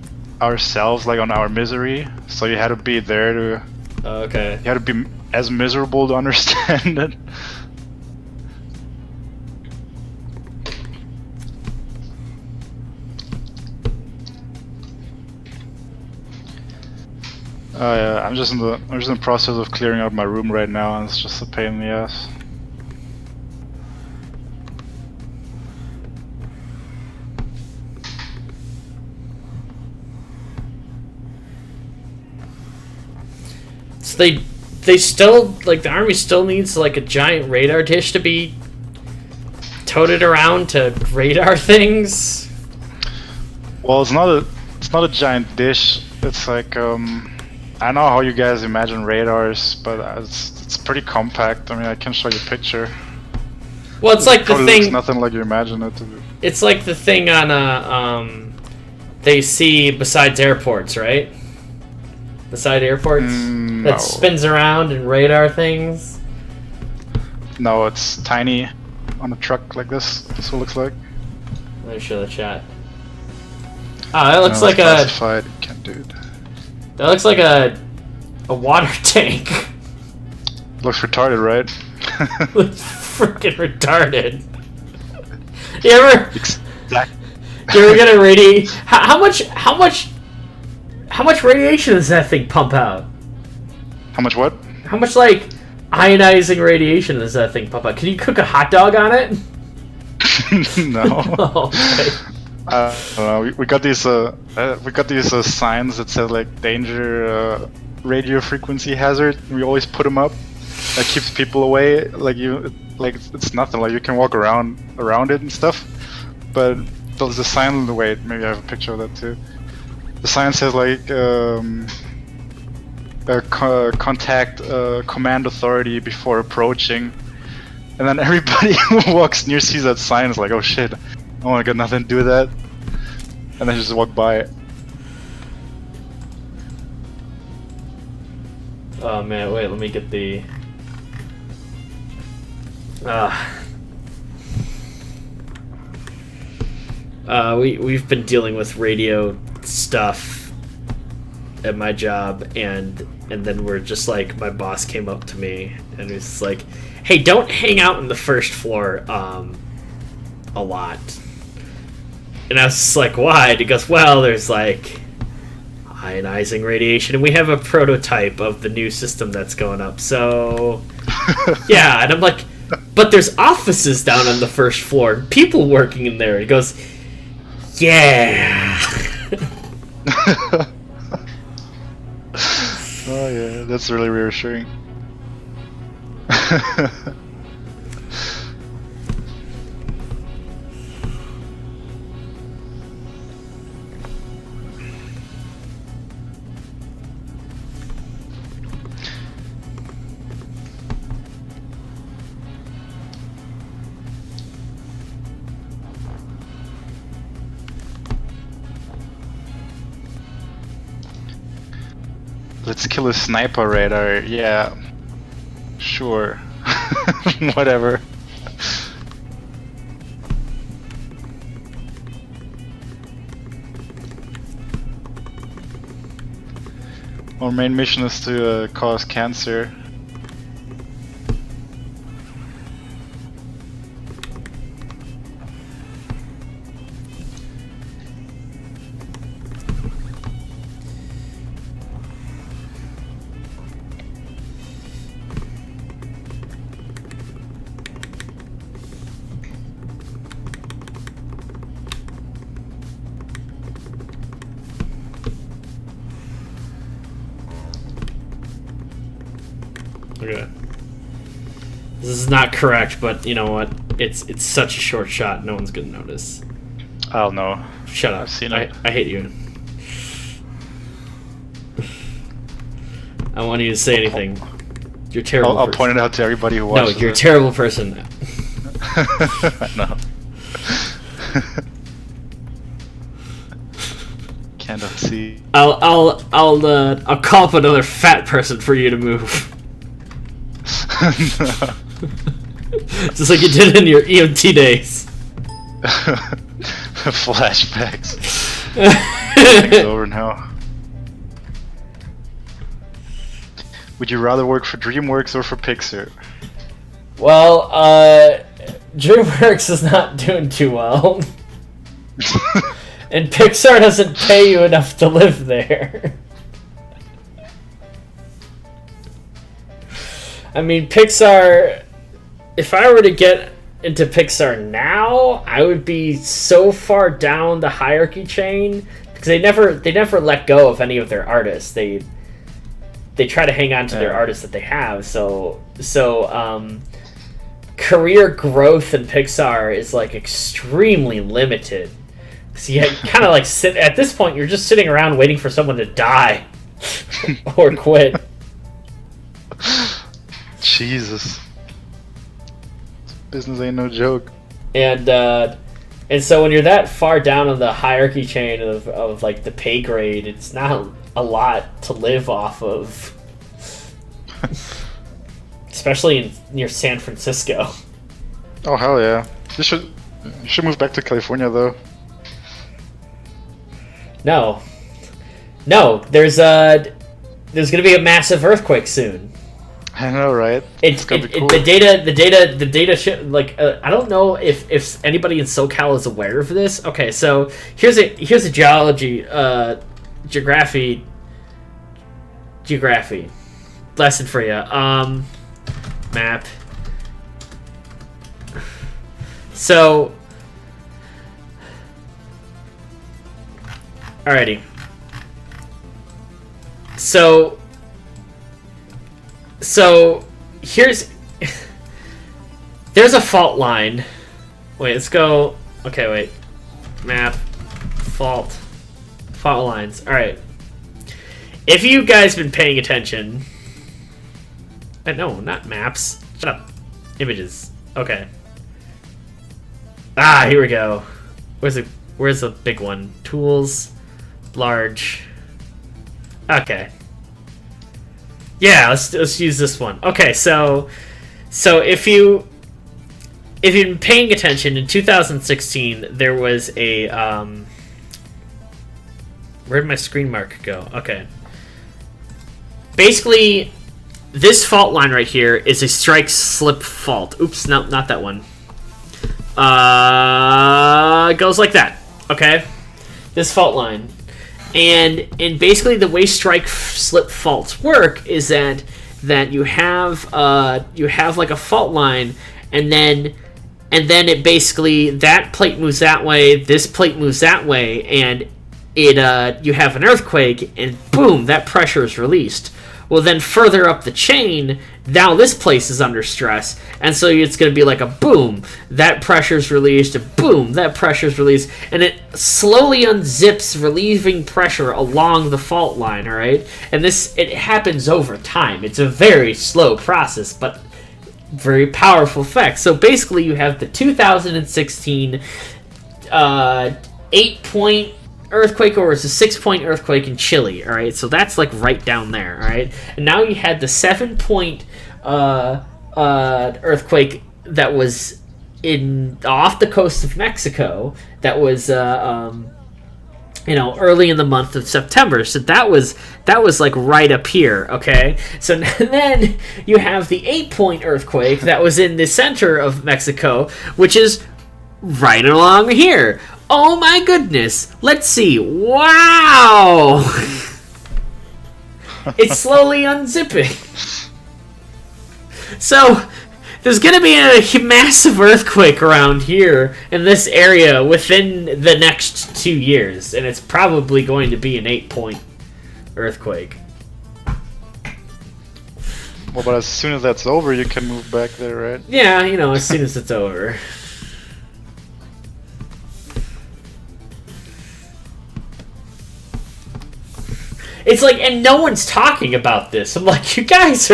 ourselves, like on our misery. So you had to be there to. Okay. You had to be as miserable to understand it. Yeah, I'm just in the process of clearing out my room right now, and it's just a pain in the ass. So they still, like, the army still needs like a giant radar dish to be toted around to radar things. Well, it's not a giant dish. It's like I know how you guys imagine radars, but it's pretty compact. I mean, I can show you a picture. Well, it's like the Looks thing. nothing like you imagine it to be. It's like the thing on they see besides airports, right? Beside airports No. that spins around and radar things. No, it's tiny on a truck like this. That's what it looks like. Let me show the chat. Oh, that looks No, like it's classified. You can't do it. that looks like a water tank. Looks retarded, right? Looks freaking retarded. You ever Exactly. get a radio? How much How much radiation does that thing pump out? How much what? How much, like, ionizing radiation does that thing pump out? Can you cook a hot dog on it? No. Oh, okay. We got these signs that said like danger, radio frequency hazard. We always put them up. That keeps people away. Like it's nothing. Like you can walk around it and stuff. But there's a sign in the way. Maybe I have a picture of that too. The sign says like contact command authority before approaching. And then everybody who walks near sees that sign and is like, oh shit, oh I got nothing to do with that. And then just walk by it. Oh man, wait, let me get the... we've been dealing with radio stuff at my job, and then we're just like, my boss came up to me and was like, hey, don't hang out on the first floor a lot. And I was just like, why? And he goes, well, there's like ionizing radiation, and we have a prototype of the new system that's going up, so yeah. And I'm like, but there's offices down on the first floor and people working in there. He goes, yeah. Oh yeah, that's really reassuring. Let's kill a sniper radar. Yeah, sure. Whatever. Our main mission is to cause cancer. Okay. This is not correct, but you know what? It's such a short shot, no one's gonna notice. I'll know. Shut up. I've seen it. I hate you. I don't want you to say anything. You're a terrible I'll person. point it out to everybody who No, watches you're a it. terrible person. I know. Cannot see. I'll call up another fat person for you to move. No. Just like you did in your EMT days. Flashbacks. It's over now. Would you rather work for DreamWorks or for Pixar? Well, DreamWorks is not doing too well. And Pixar doesn't pay you enough to live there. I mean, Pixar... If I were to get into Pixar now, I would be so far down the hierarchy chain, because they never let go of any of their artists. They try to hang on to their artists that they have. So career growth in Pixar is like extremely limited. So you kind of like sit at this point. You're just sitting around waiting for someone to die or quit. Jesus. Business ain't no joke. And so when you're that far down on the hierarchy chain of like the pay grade, it's not a lot to live off of. Especially near San Francisco. Oh hell yeah! You should move back to California though. No, there's gonna be a massive earthquake soon. I know, right? It's gonna be cool. The data like I don't know if anybody in SoCal is aware of this. Okay, so here's a geography Geography. Lesson for you. Map. So, alrighty. So here's there's a fault line. Wait, let's go. Okay, wait. Map, fault lines. All right. If you guys been paying attention, no, not maps. Shut up. Images. Okay. Ah, here we go. Where's the big one? Tools, large. Okay. Yeah, let's use this one. Okay, so if you've been paying attention, in 2016 there was a where'd my screen mark go? Okay. Basically, this fault line right here is a strike slip fault. Oops, no, not that one. It goes like that. Okay, this fault line, and basically the way strike slip faults work is that you have like a fault line, and then it basically, that plate moves that way, this plate moves that way, and you have an earthquake, and boom, that pressure is released. Well, then further up the chain, now this place is under stress, and so it's going to be like a boom, that pressure's released, a boom, that pressure's released, and it slowly unzips, relieving pressure along the fault line, all right? And it happens over time. It's a very slow process, but very powerful effect. So basically, you have the 2016 8-point earthquake, or it's a 6-point earthquake in Chile, all right? So that's like right down there, all right? And now you had the 7-point earthquake that was off the coast of Mexico, that was early in the month of September. So that was like right up here, okay? So then you have the 8-point earthquake that was in the center of Mexico, which is right along here. Oh my goodness. Let's see. Wow. It's slowly unzipping. So there's going to be a massive earthquake around here in this area within the next 2 years, and it's probably going to be an 8-point earthquake. Well, but as soon as that's over, you can move back there, right? Yeah, as soon as it's over. It's like, and no one's talking about this. I'm like, you guys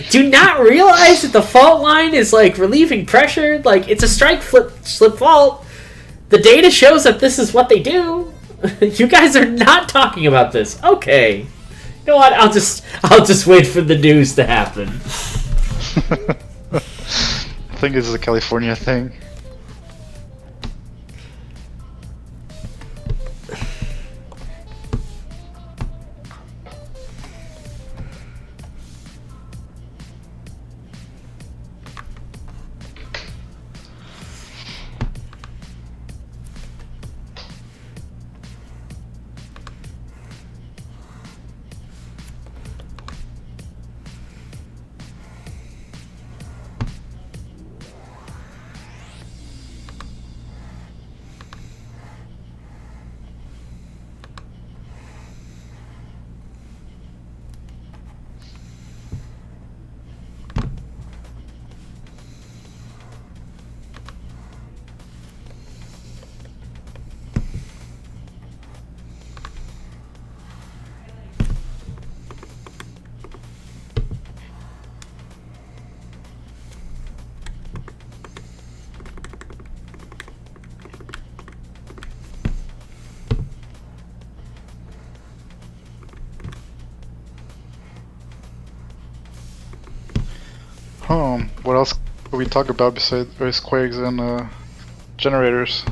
do not realize that the fault line is like relieving pressure. Like, it's a strike slip fault. The data shows that this is what they do. You guys are not talking about this. Okay, you know what? I'll just wait for the news to happen. I think this is a California thing. What else could we talk about besides earthquakes and generators?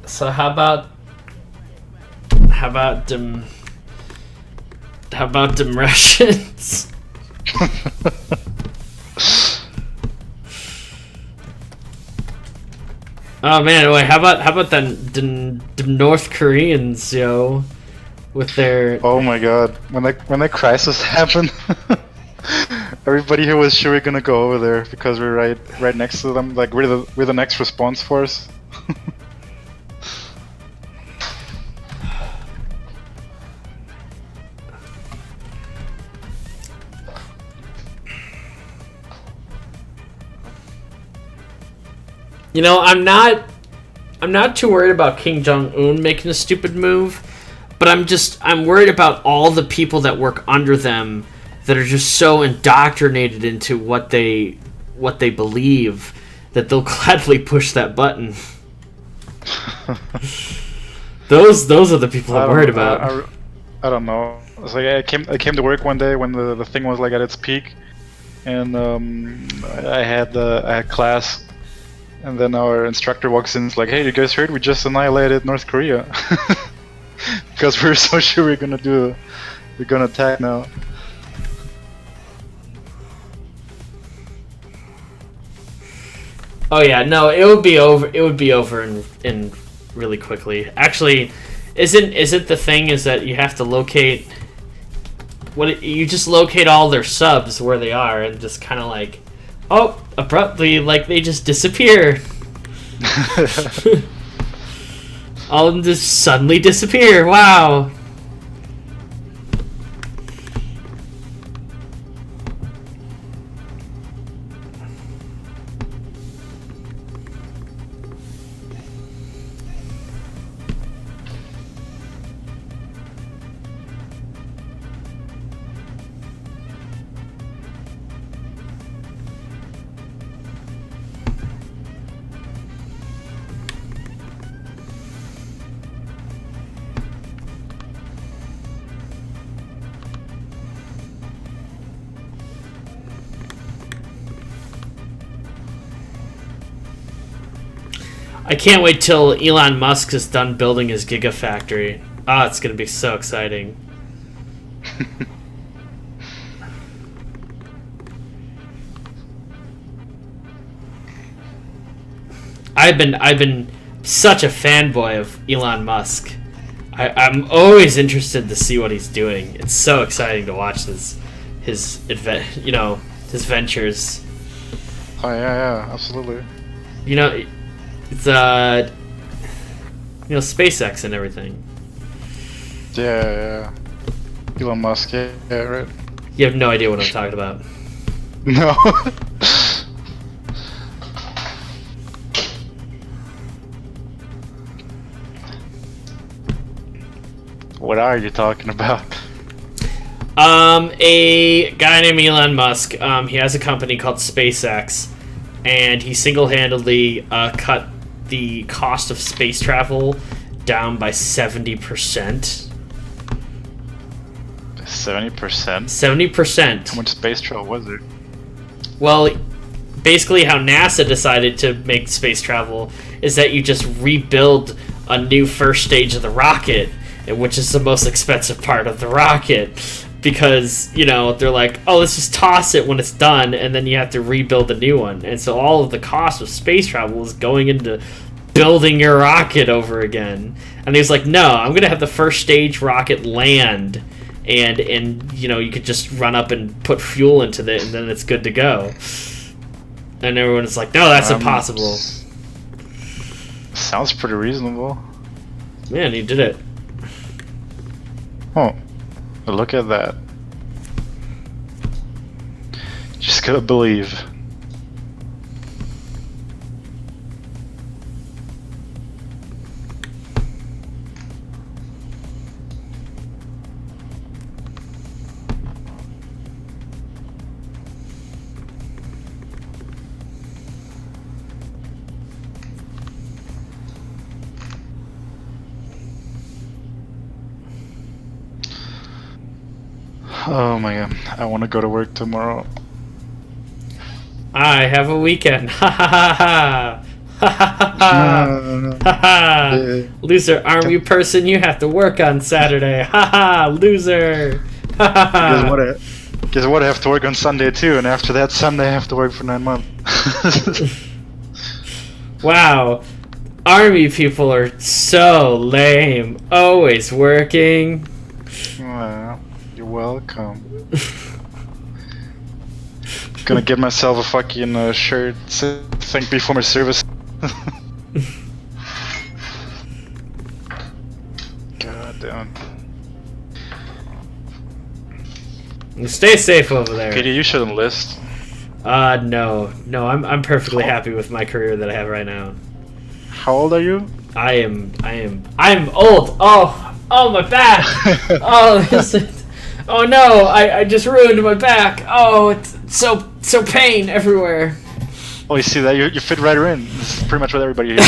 So how about them Russians? Oh man, wait, how about the North Koreans, yo, with their Oh my god, when that crisis happened, everybody here was sure we're gonna go over there because we're right next to them. Like we're the next response force. You know, I'm not too worried about Kim Jong-un making a stupid move, but I'm worried about all the people that work under them that are just so indoctrinated into what they believe that they'll gladly push that button. those are the people I'm worried about. I don't know. It's like I came to work one day when the thing was like at its peak, and I had class. And then our instructor walks in and is like, hey, you guys heard we just annihilated North Korea? Because we're so sure we're gonna attack now. Oh yeah, no, it would be over in really quickly. Actually, isn't the thing is that you have to locate you just locate all their subs where they are and just kind of like, oh, abruptly, like, they just disappear. All of them just suddenly disappear. Wow. I can't wait till Elon Musk is done building his Gigafactory. Ah, it's gonna be so exciting. I've been such a fanboy of Elon Musk. I'm always interested to see what he's doing. It's so exciting to watch his ventures. Oh yeah, absolutely. You know, it's SpaceX and everything. Yeah. Elon Musk, yeah, right. You have no idea what I'm talking about. No. What are you talking about? A guy named Elon Musk. He has a company called SpaceX, and he single-handedly cut the cost of space travel down by 70%. 70%? 70%. How much space travel was there? Well, basically how NASA decided to make space travel is that you just rebuild a new first stage of the rocket, which is the most expensive part of the rocket. Because, they're like, oh, let's just toss it when it's done, and then you have to rebuild a new one. And so all of the cost of space travel is going into building your rocket over again. And he was like, no, I'm going to have the first stage rocket land, and you could just run up and put fuel into it, and then it's good to go. And everyone's like, no, that's impossible. Sounds pretty reasonable. Man, he did it. Oh. Look at that. Just gotta believe. Oh my god, I want to go to work tomorrow. I have a weekend. Ha ha ha ha. Ha ha ha ha. Loser army person, you have to work on Saturday. Ha ha, loser. Ha ha ha. Guess what? I have to work on Sunday too, and after that Sunday I have to work for 9 months. Wow. Army people are so lame. Always working. Well, you're welcome. Gonna get myself a fucking shirt. Thank me for my service. God damn. Stay safe over there. Katie, you should enlist. No, I'm perfectly happy with my career that I have right now. How old are you? I'm old. Oh, my back. Oh, oh no, I just ruined my back. Oh, it's so pain everywhere. Oh, you see that? You fit right in. This is pretty much what everybody here does.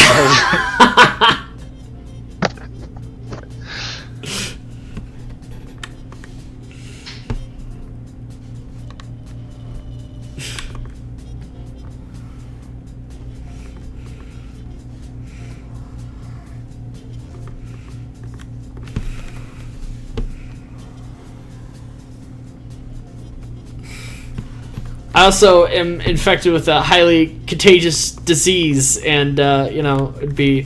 I also am infected with a highly contagious disease, and it'd be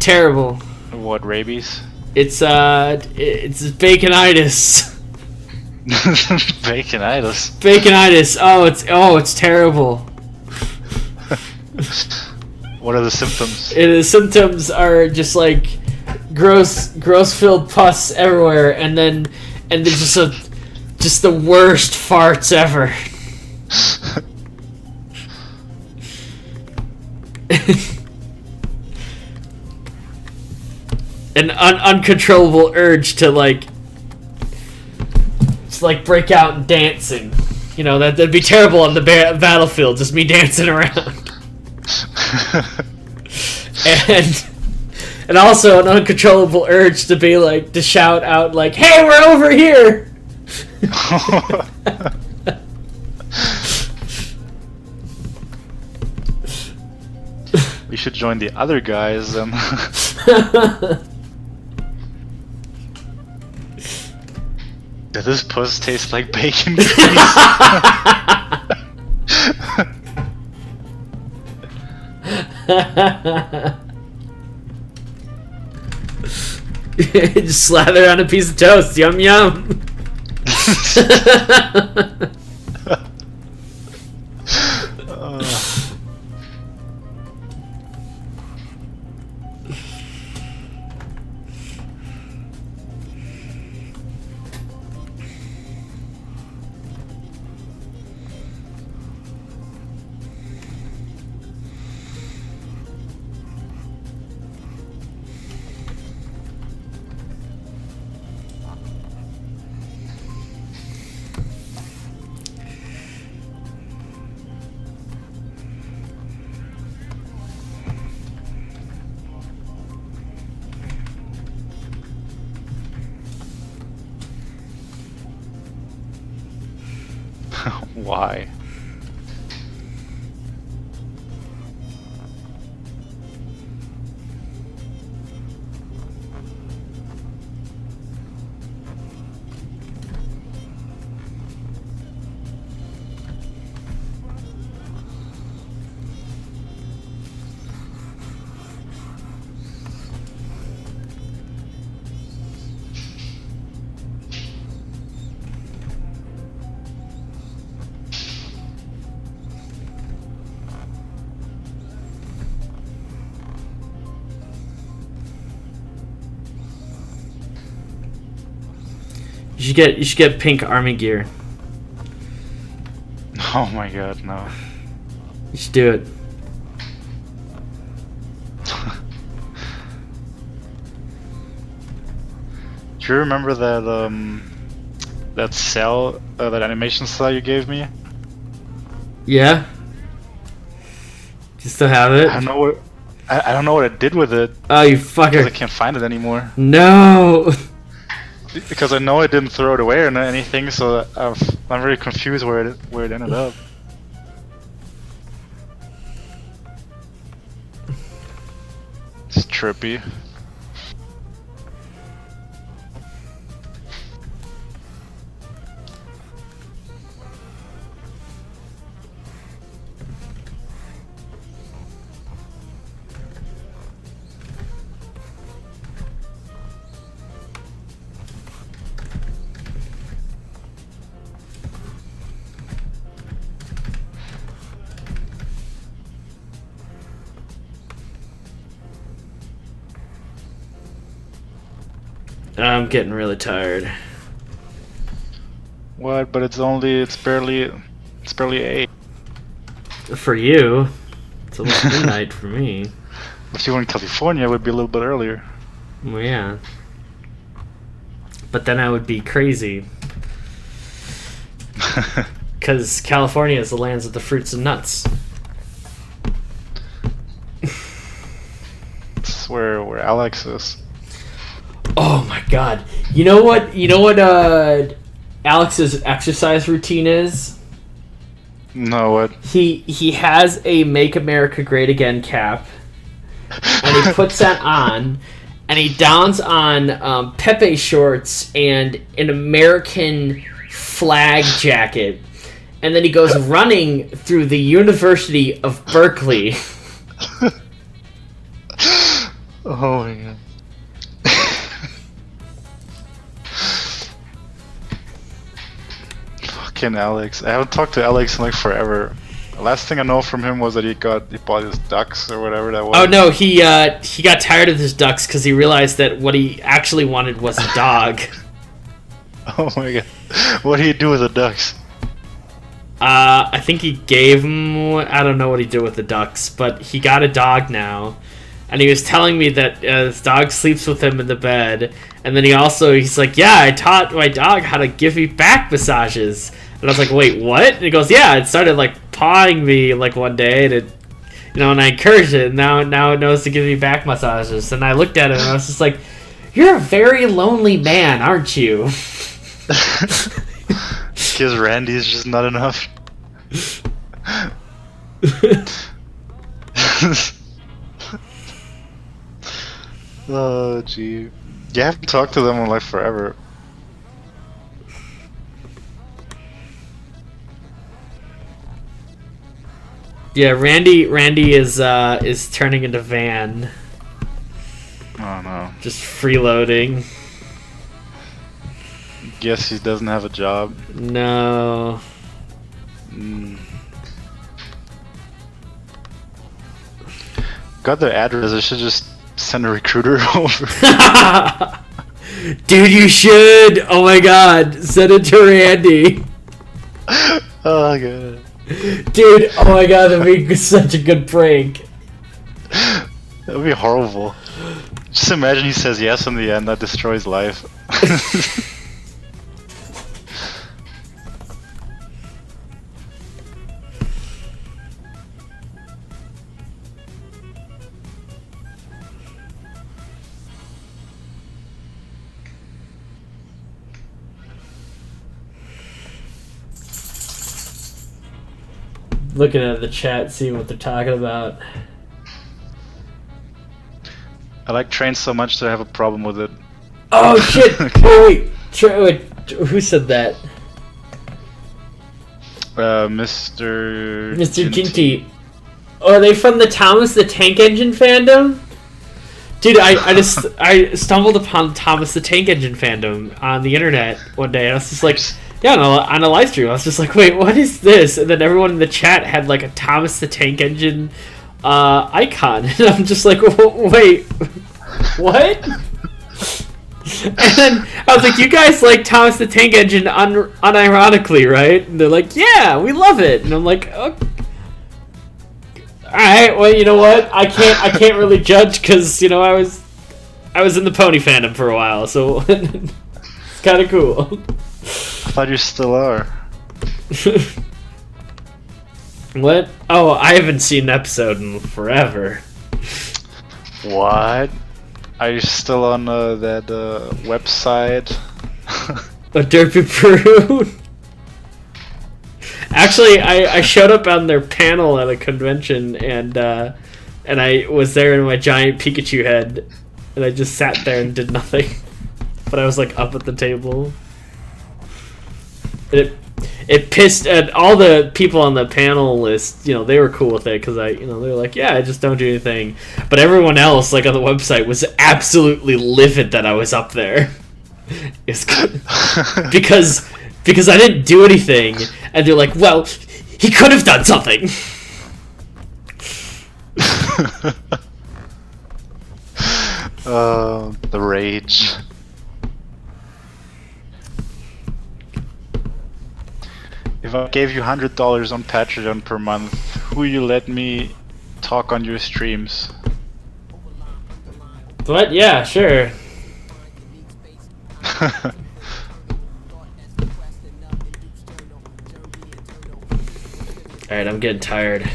terrible. What, rabies? It's baconitis. Baconitis. Baconitis. Oh, it's terrible. What are the symptoms? The symptoms are just like gross filled pus everywhere, and there's just the worst farts ever. An uncontrollable urge to break out and dancing. You know, that'd be terrible on the battlefield, just me dancing around. and also an uncontrollable urge to be to shout out "Hey, we're over here!" We should join the other guys and. Does this puss taste like bacon grease? Just slather on a piece of toast. Yum yum. Why? You should get pink army gear. Oh my god, no. You should do it. Do you remember that cell, that animation cell you gave me? Yeah. You still have it? I don't know what I don't know what I did with it. Oh, you fucker! Because I can't find it anymore. No. Because I know I didn't throw it away or anything, so I'm very confused where it ended up. It's trippy. I'm getting really tired. What? But it's barely 8. For you, it's almost midnight for me. If you were in California, it would be a little bit earlier. Well, yeah. But then I would be crazy. Because California is the lands of the fruits and nuts. That's where Alex is. Oh my god. You know what Alex's exercise routine is? No, what? He has a Make America Great Again cap. And he puts that on, and he dons on Pepe shorts and an American flag jacket, and then he goes running through the University of Berkeley. Oh my god. Fucking Alex. I haven't talked to Alex in like forever. The last thing I know from him was that he bought his ducks or whatever that was. Oh no, he got tired of his ducks because he realized that what he actually wanted was a dog. Oh my god. What do you do with the ducks? I think he gave him... I don't know what he did with the ducks, but he got a dog now. And he was telling me that his dog sleeps with him in the bed. And then he's like, yeah, I taught my dog how to give me back massages. And I was like, wait, what? And he goes, yeah, it started like pawing me like one day, and it, and I encouraged it. And now it knows to give me back massages. And I looked at it and I was just like, you're a very lonely man, aren't you? Because Randy's just not enough. Oh gee, you haven't talked to them in like forever. Yeah, Randy is turning into Van. Oh no. Just freeloading. Guess he doesn't have a job. No. Got their address, I should just send a recruiter over. Dude, you should! Oh my god, send it to Randy. Oh god. Dude, oh my god, that'd be such a good prank. That would be horrible. Just imagine he says yes in the end, that destroys life. Looking at the chat, seeing what they're talking about. I like trains so much that I have a problem with it. Oh shit! Oh wait, wait, who said that? Mr. CINTIQ. Oh, are they from the Thomas the Tank Engine fandom? Dude, I stumbled upon Thomas the Tank Engine fandom on the internet one day, and I was just like, yeah, on a live stream, I was just like, wait, what is this? And then everyone in the chat had like a Thomas the Tank Engine icon, and I'm just like, wait, what? And then I was like, you guys like Thomas the Tank Engine unironically, right? And they're like, yeah, we love it. And I'm like, okay. Alright, well, you know what? I can't really judge because, I was in the pony fandom for a while, so it's kind of cool. I thought you still are. What? Oh, I haven't seen an episode in forever. What? Are you still on that website? A Derpy Peru? Actually, I showed up on their panel at a convention, and I was there in my giant Pikachu head, and I just sat there and did nothing. But I was like up at the table. It pissed at all the people on the panel list. They were cool with it because they were like, yeah, I just don't do anything. But everyone else, like on the website, was absolutely livid that I was up there. It's because I didn't do anything, and they're like, well, he could have done something. The rage. If I gave you $100 on Patreon per month, who you let me talk on your streams? What? Yeah, sure. Alright, I'm getting tired.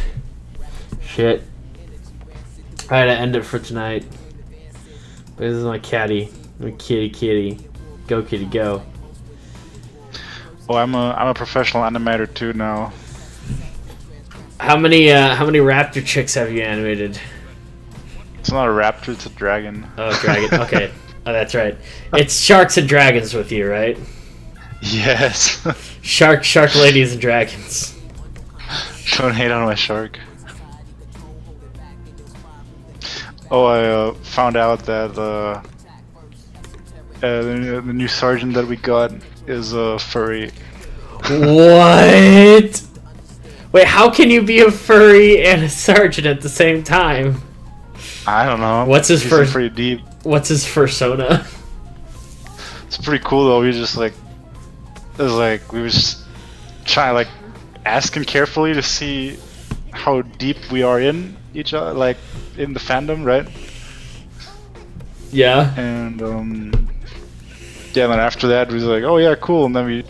Shit. Alright, I end it for tonight. This is my catty. My kitty. Go kitty, go. Oh, I'm a professional animator too now. How many raptor chicks have you animated? It's not a raptor, it's a dragon. Oh, dragon. Okay. Oh, that's right. It's sharks and dragons with you, right? Yes. Shark ladies and dragons. Don't hate on my shark. Oh, I found out that the new sergeant that we got is a furry. What? Wait, how can you be a furry and a sergeant at the same time? I don't know. What's his first? Pretty deep. What's his persona? It's pretty cool though. We just we were just trying like asking carefully to see how deep we are in each other, like in the fandom, right? Yeah. And yeah, then after that we was like, oh yeah, cool, and then we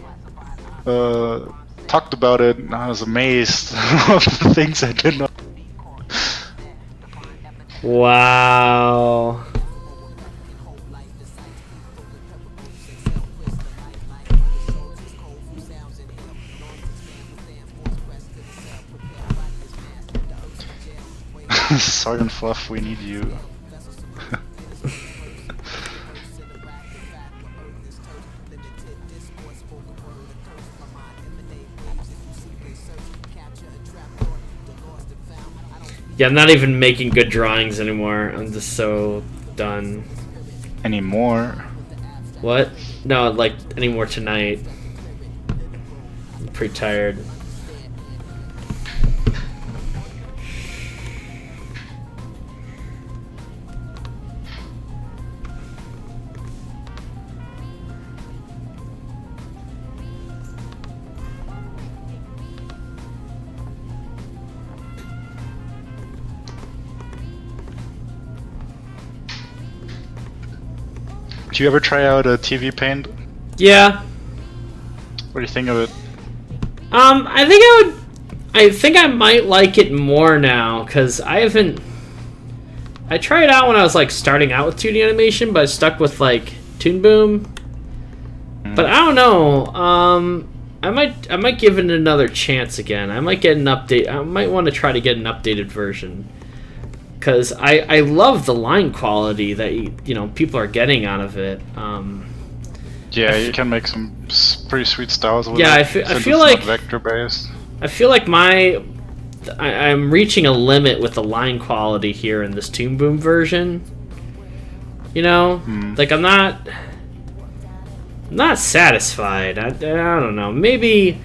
talked about it, and I was amazed of the things I didn't know. Wow. Sergeant Fluff, we need you. Yeah, I'm not even making good drawings anymore. I'm just so done. Anymore? What? No, like anymore tonight. I'm pretty tired. Did you ever try out a TV Paint? Yeah. What do you think of it? I think I might like it more now, because I tried it out when I was like starting out with 2D animation, but I stuck with like Toonboom. But I don't know. I might give it another chance again. I might get an update. I might want to try to get an updated version, because I love the line quality that people are getting out of it. Yeah, you can make some pretty sweet styles with yeah, it. I feel like vector based. I feel like I'm reaching a limit with the line quality here in this Toonboom version. Like I'm not satisfied. I don't know. Maybe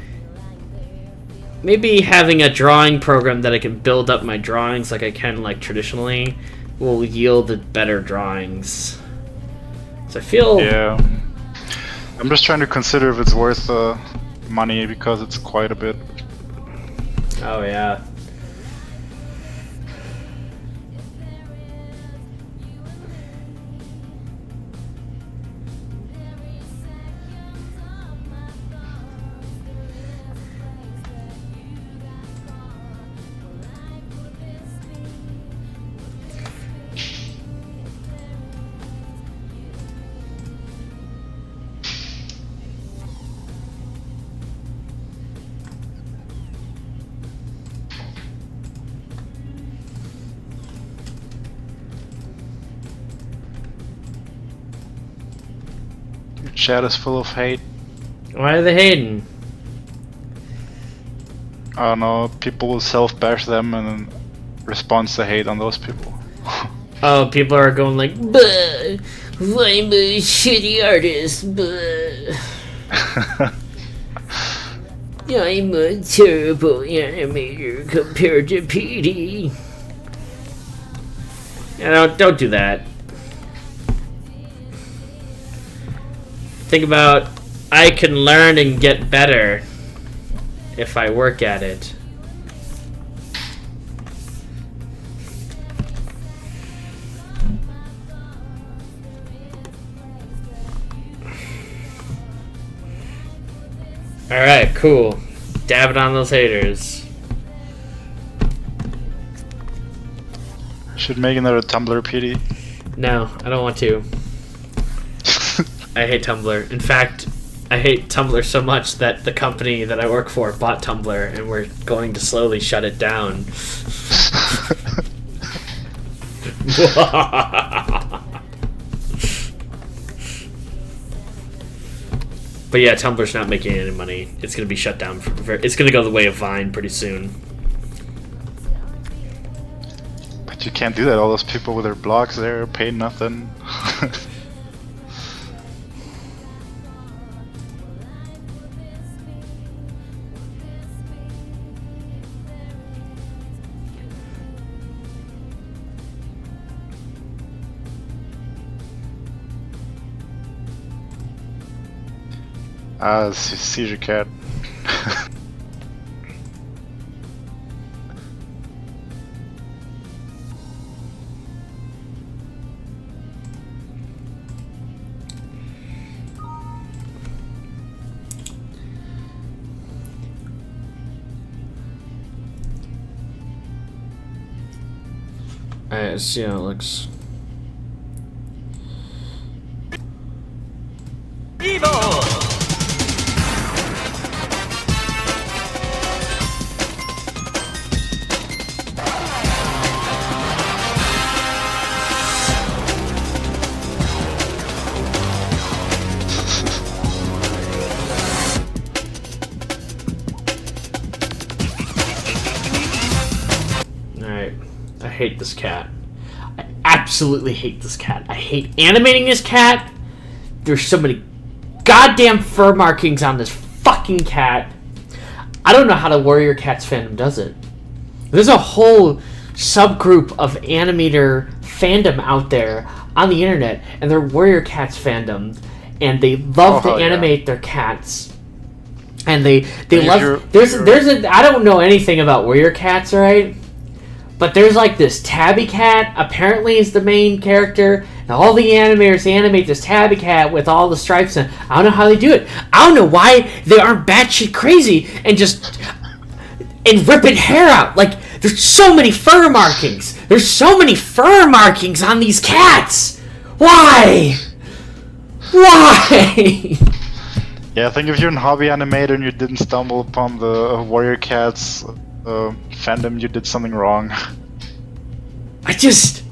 having a drawing program that I can build up my drawings like I can like traditionally will yield better drawings. So I feel. Yeah. I'm just trying to consider if it's worth money, because it's quite a bit. Oh yeah. Your chat is full of hate. Why are they hating? I don't know, people will self-bash them and then response to hate on those people. Oh, people are going like, "Buh, I'm a shitty artist, buh. I'm a terrible animator compared to Petey." Don't do that. Think about, I can learn and get better if I work at it. Alright, cool. Dab it on those haters. Should make another Tumblr PD. No, I don't want to. I hate Tumblr. In fact, I hate Tumblr so much that the company that I work for bought Tumblr, and we're going to slowly shut it down. But yeah, Tumblr's not making any money. It's going to be shut down. It's going to go the way of Vine pretty soon. But you can't do that. All those people with their blogs there pay nothing. Seizure cat. Alright, let's see how it looks. Evil! I hate this cat. I absolutely hate this cat. I hate animating this cat. There's so many goddamn fur markings on this fucking cat. I don't know how the Warrior Cats fandom does it. There's a whole subgroup of animator fandom out there on the internet, and they're Warrior Cats fandom, and they love to animate their cats. And they love. There's a I don't know anything about Warrior Cats, alright? But there's like this tabby cat, apparently is the main character, and all the animators animate this tabby cat with all the stripes, and I don't know how they do it. I don't know why they aren't batshit crazy and just ripping hair out. Like, there's so many fur markings. There's so many fur markings on these cats. Why? Why? Yeah, I think if you're a hobby animator and you didn't stumble upon the Warrior Cats fandom, you did something wrong. It's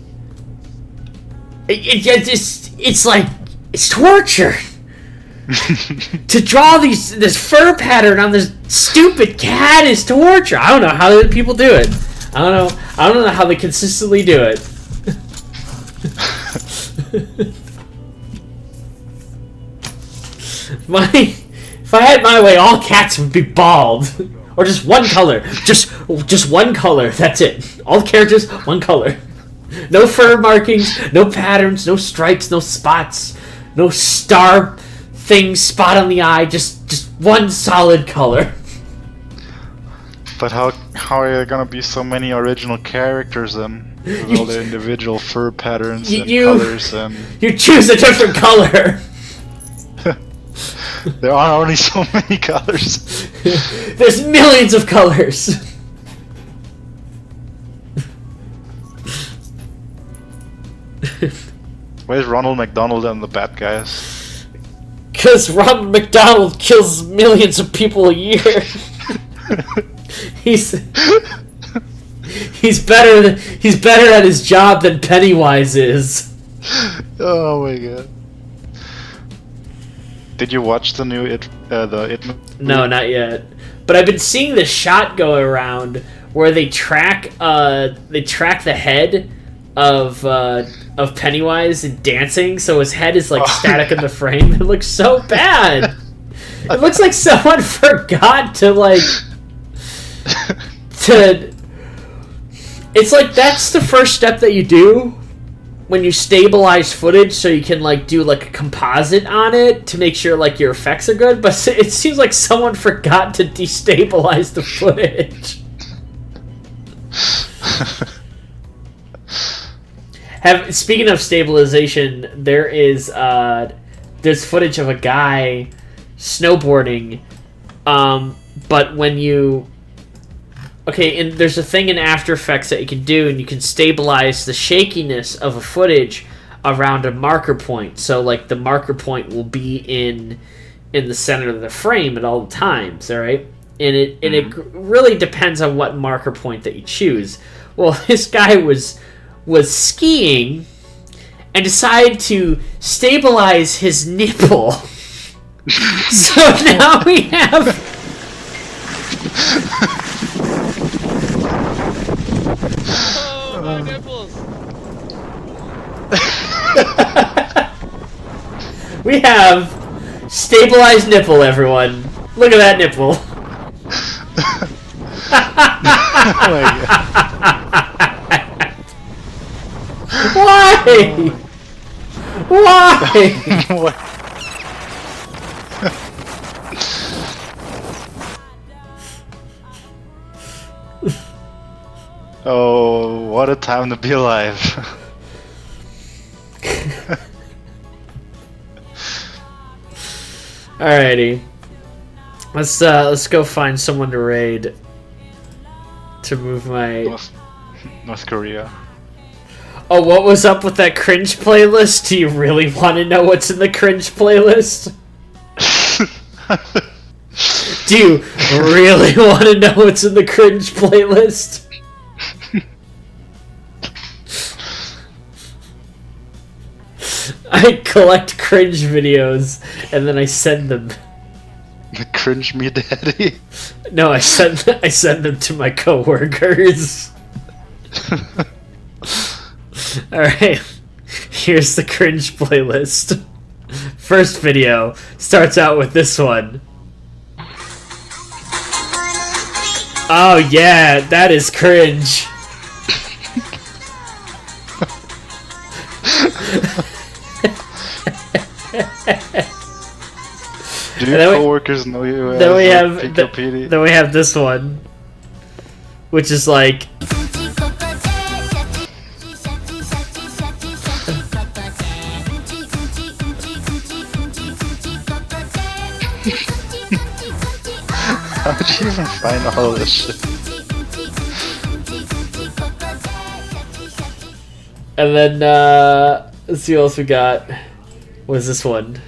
like, it's torture. To draw this fur pattern on this stupid cat is torture. I don't know how people do it. I don't know how they consistently do it. If I had my way, all cats would be bald. Or just one color. Just one color. That's it. All characters, one color. No fur markings, no patterns, no stripes, no spots, no star thing spot on the eye. Just one solid color. But how are there gonna be so many original characters then? With all the individual fur patterns and colors and... You choose a different color. There are only so many colors. There's millions of colors. Where's Ronald McDonald and the bad guys? Because Ronald McDonald kills millions of people a year. He's better at his job than Pennywise is. Oh my god. Did you watch the new It movie? No, not yet. But I've been seeing this shot go around where they track the head of Pennywise and dancing, so his head is like static in the frame. It looks so bad. It looks like someone forgot to It's like that's the first step that you do when you stabilize footage, so you can like do like a composite on it to make sure like your effects are good. But it seems like someone forgot to destabilize the footage. Speaking of stabilization, there's footage of a guy snowboarding, but when you and there's a thing in After Effects that you can do, and you can stabilize the shakiness of a footage around a marker point. So like the marker point will be in the center of the frame at all times, all right? And it really depends on what marker point that you choose. Well, this guy was skiing and decided to stabilize his nipple. So now we have oh, my nipples. we have stabilized nipple, everyone. Look at that nipple. Oh my God. Why? Why? What? Oh, what a time to be alive. Alrighty. Let's go find someone to raid to move my North Korea. Oh, what was up with that cringe playlist? Do you really want to know what's in the cringe playlist? Do you really want to know what's in the cringe playlist? I collect cringe videos and then I send them. Cringe me, daddy. No, I send them to my coworkers. Alright, here's the cringe playlist. First video starts out with this one. Oh yeah, that is cringe. Do your coworkers know you as Pikapetey? Then we have this one, which is like. How'd you even find all this shit? And then, let's see what else we got. What is this one?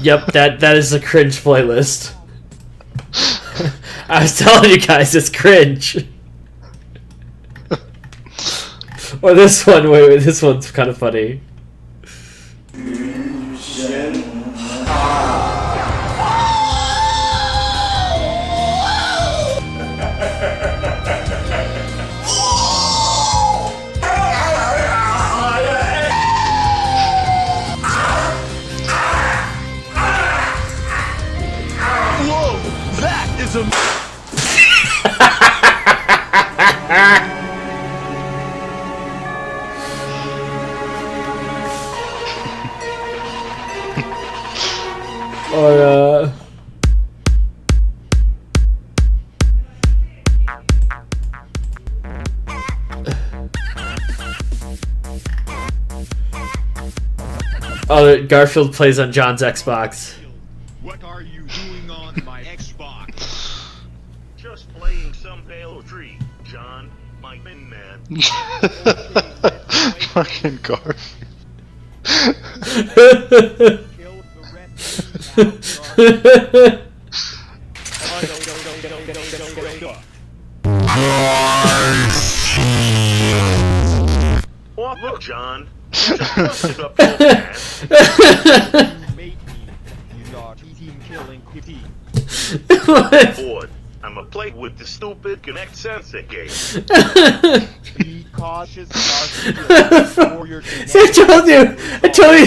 Yep, that is the cringe playlist. I was telling you guys, it's cringe. Or this one, wait, this one's kind of funny. Or oh, Garfield plays on John's Xbox. What are you doing on my Xbox? Just playing some Halo 3, John, my min man. Fucking Garf. Kill the red. Oh, look, John. You just busted up your man. You made me. You are team killing pity. Bored. I'ma play with the stupid Connect Sensor game. Be cautious for your See, I told you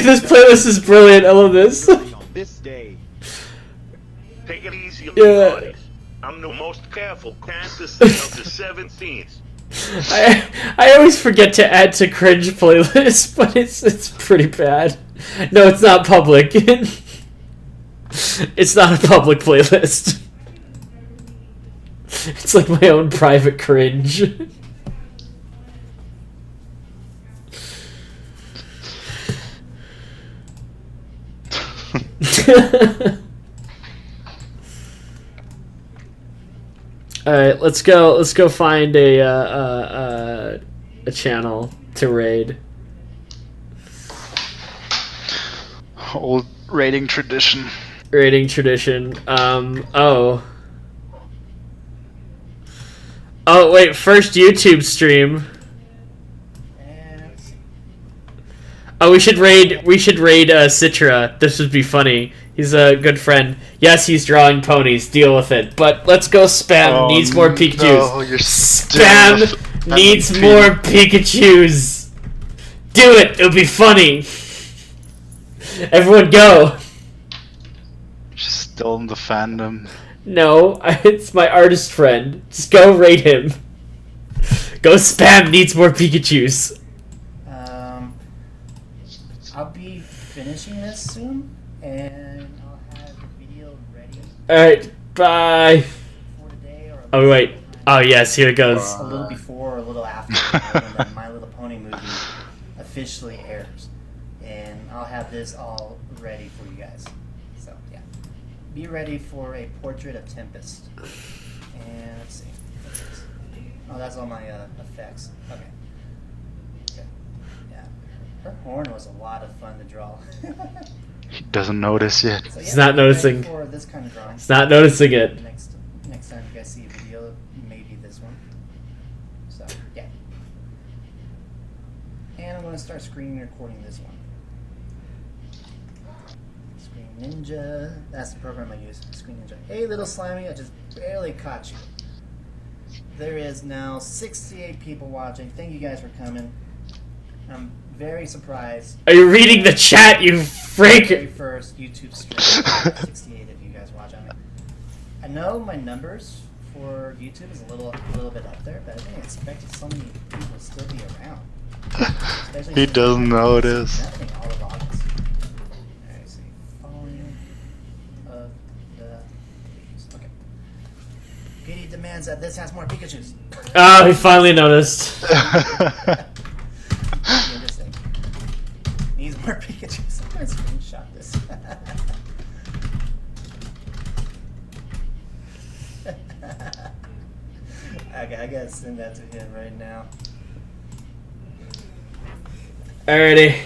this playlist is brilliant. I love this. on this day. Take it easy on Yeah. the bodies. I'm the most careful fantasy of the 17th. I always forget to add to cringe playlists, but it's pretty bad. No, it's not public. It's not a public playlist. It's like my own private cringe. All right, let's go find a channel to raid. Old raiding tradition. Raiding tradition. Oh wait, first YouTube stream. Oh, we should raid Citra. This would be funny. He's a good friend. Yes, he's drawing ponies. Deal with it. But let's go spam. Needs more Pikachus. No, you're Spam needs more Pikachus. Do it. It'll be funny. Everyone go. Just still in the fandom. No, it's my artist friend. Just go raid him. Go spam needs more Pikachus. I'll be finishing this soon, and I'll have the video ready Alright, bye. for today. Or Oh, wait. Oh, yes, here it goes. a little before or a little after when the My Little Pony movie officially airs. And I'll have this all ready for you guys. So, yeah. Be ready for a portrait of Tempest. And let's see. What's this? Oh, that's all my effects. Okay. Okay. Yeah. Her horn was a lot of fun to draw. He doesn't notice yet. So, He's not be ready noticing. For this kind of drawing. It's not noticing it. Next time you guys see a video, maybe this one. So, yeah. And I'm going to start screen recording this one. Screen Ninja. That's the program I use. Screen Ninja. Hey, little slimy, I just barely caught you. There is now 68 people watching. Thank you guys for coming. I'm very surprised. Are you reading the chat, you freak? Very first YouTube stream. 68 of you guys watch. I know my numbers for YouTube is a little bit up there, but I didn't expect so many people to still be around. Especially He since doesn't notice. happening all of August. Alright, see. Volume of the videos. Okay. PD demands that this has more Pikachus. Oh, he finally noticed. Interesting. Needs more Pikachus. I'm gonna screenshot this. Okay, I gotta send that to him right now. Alrighty.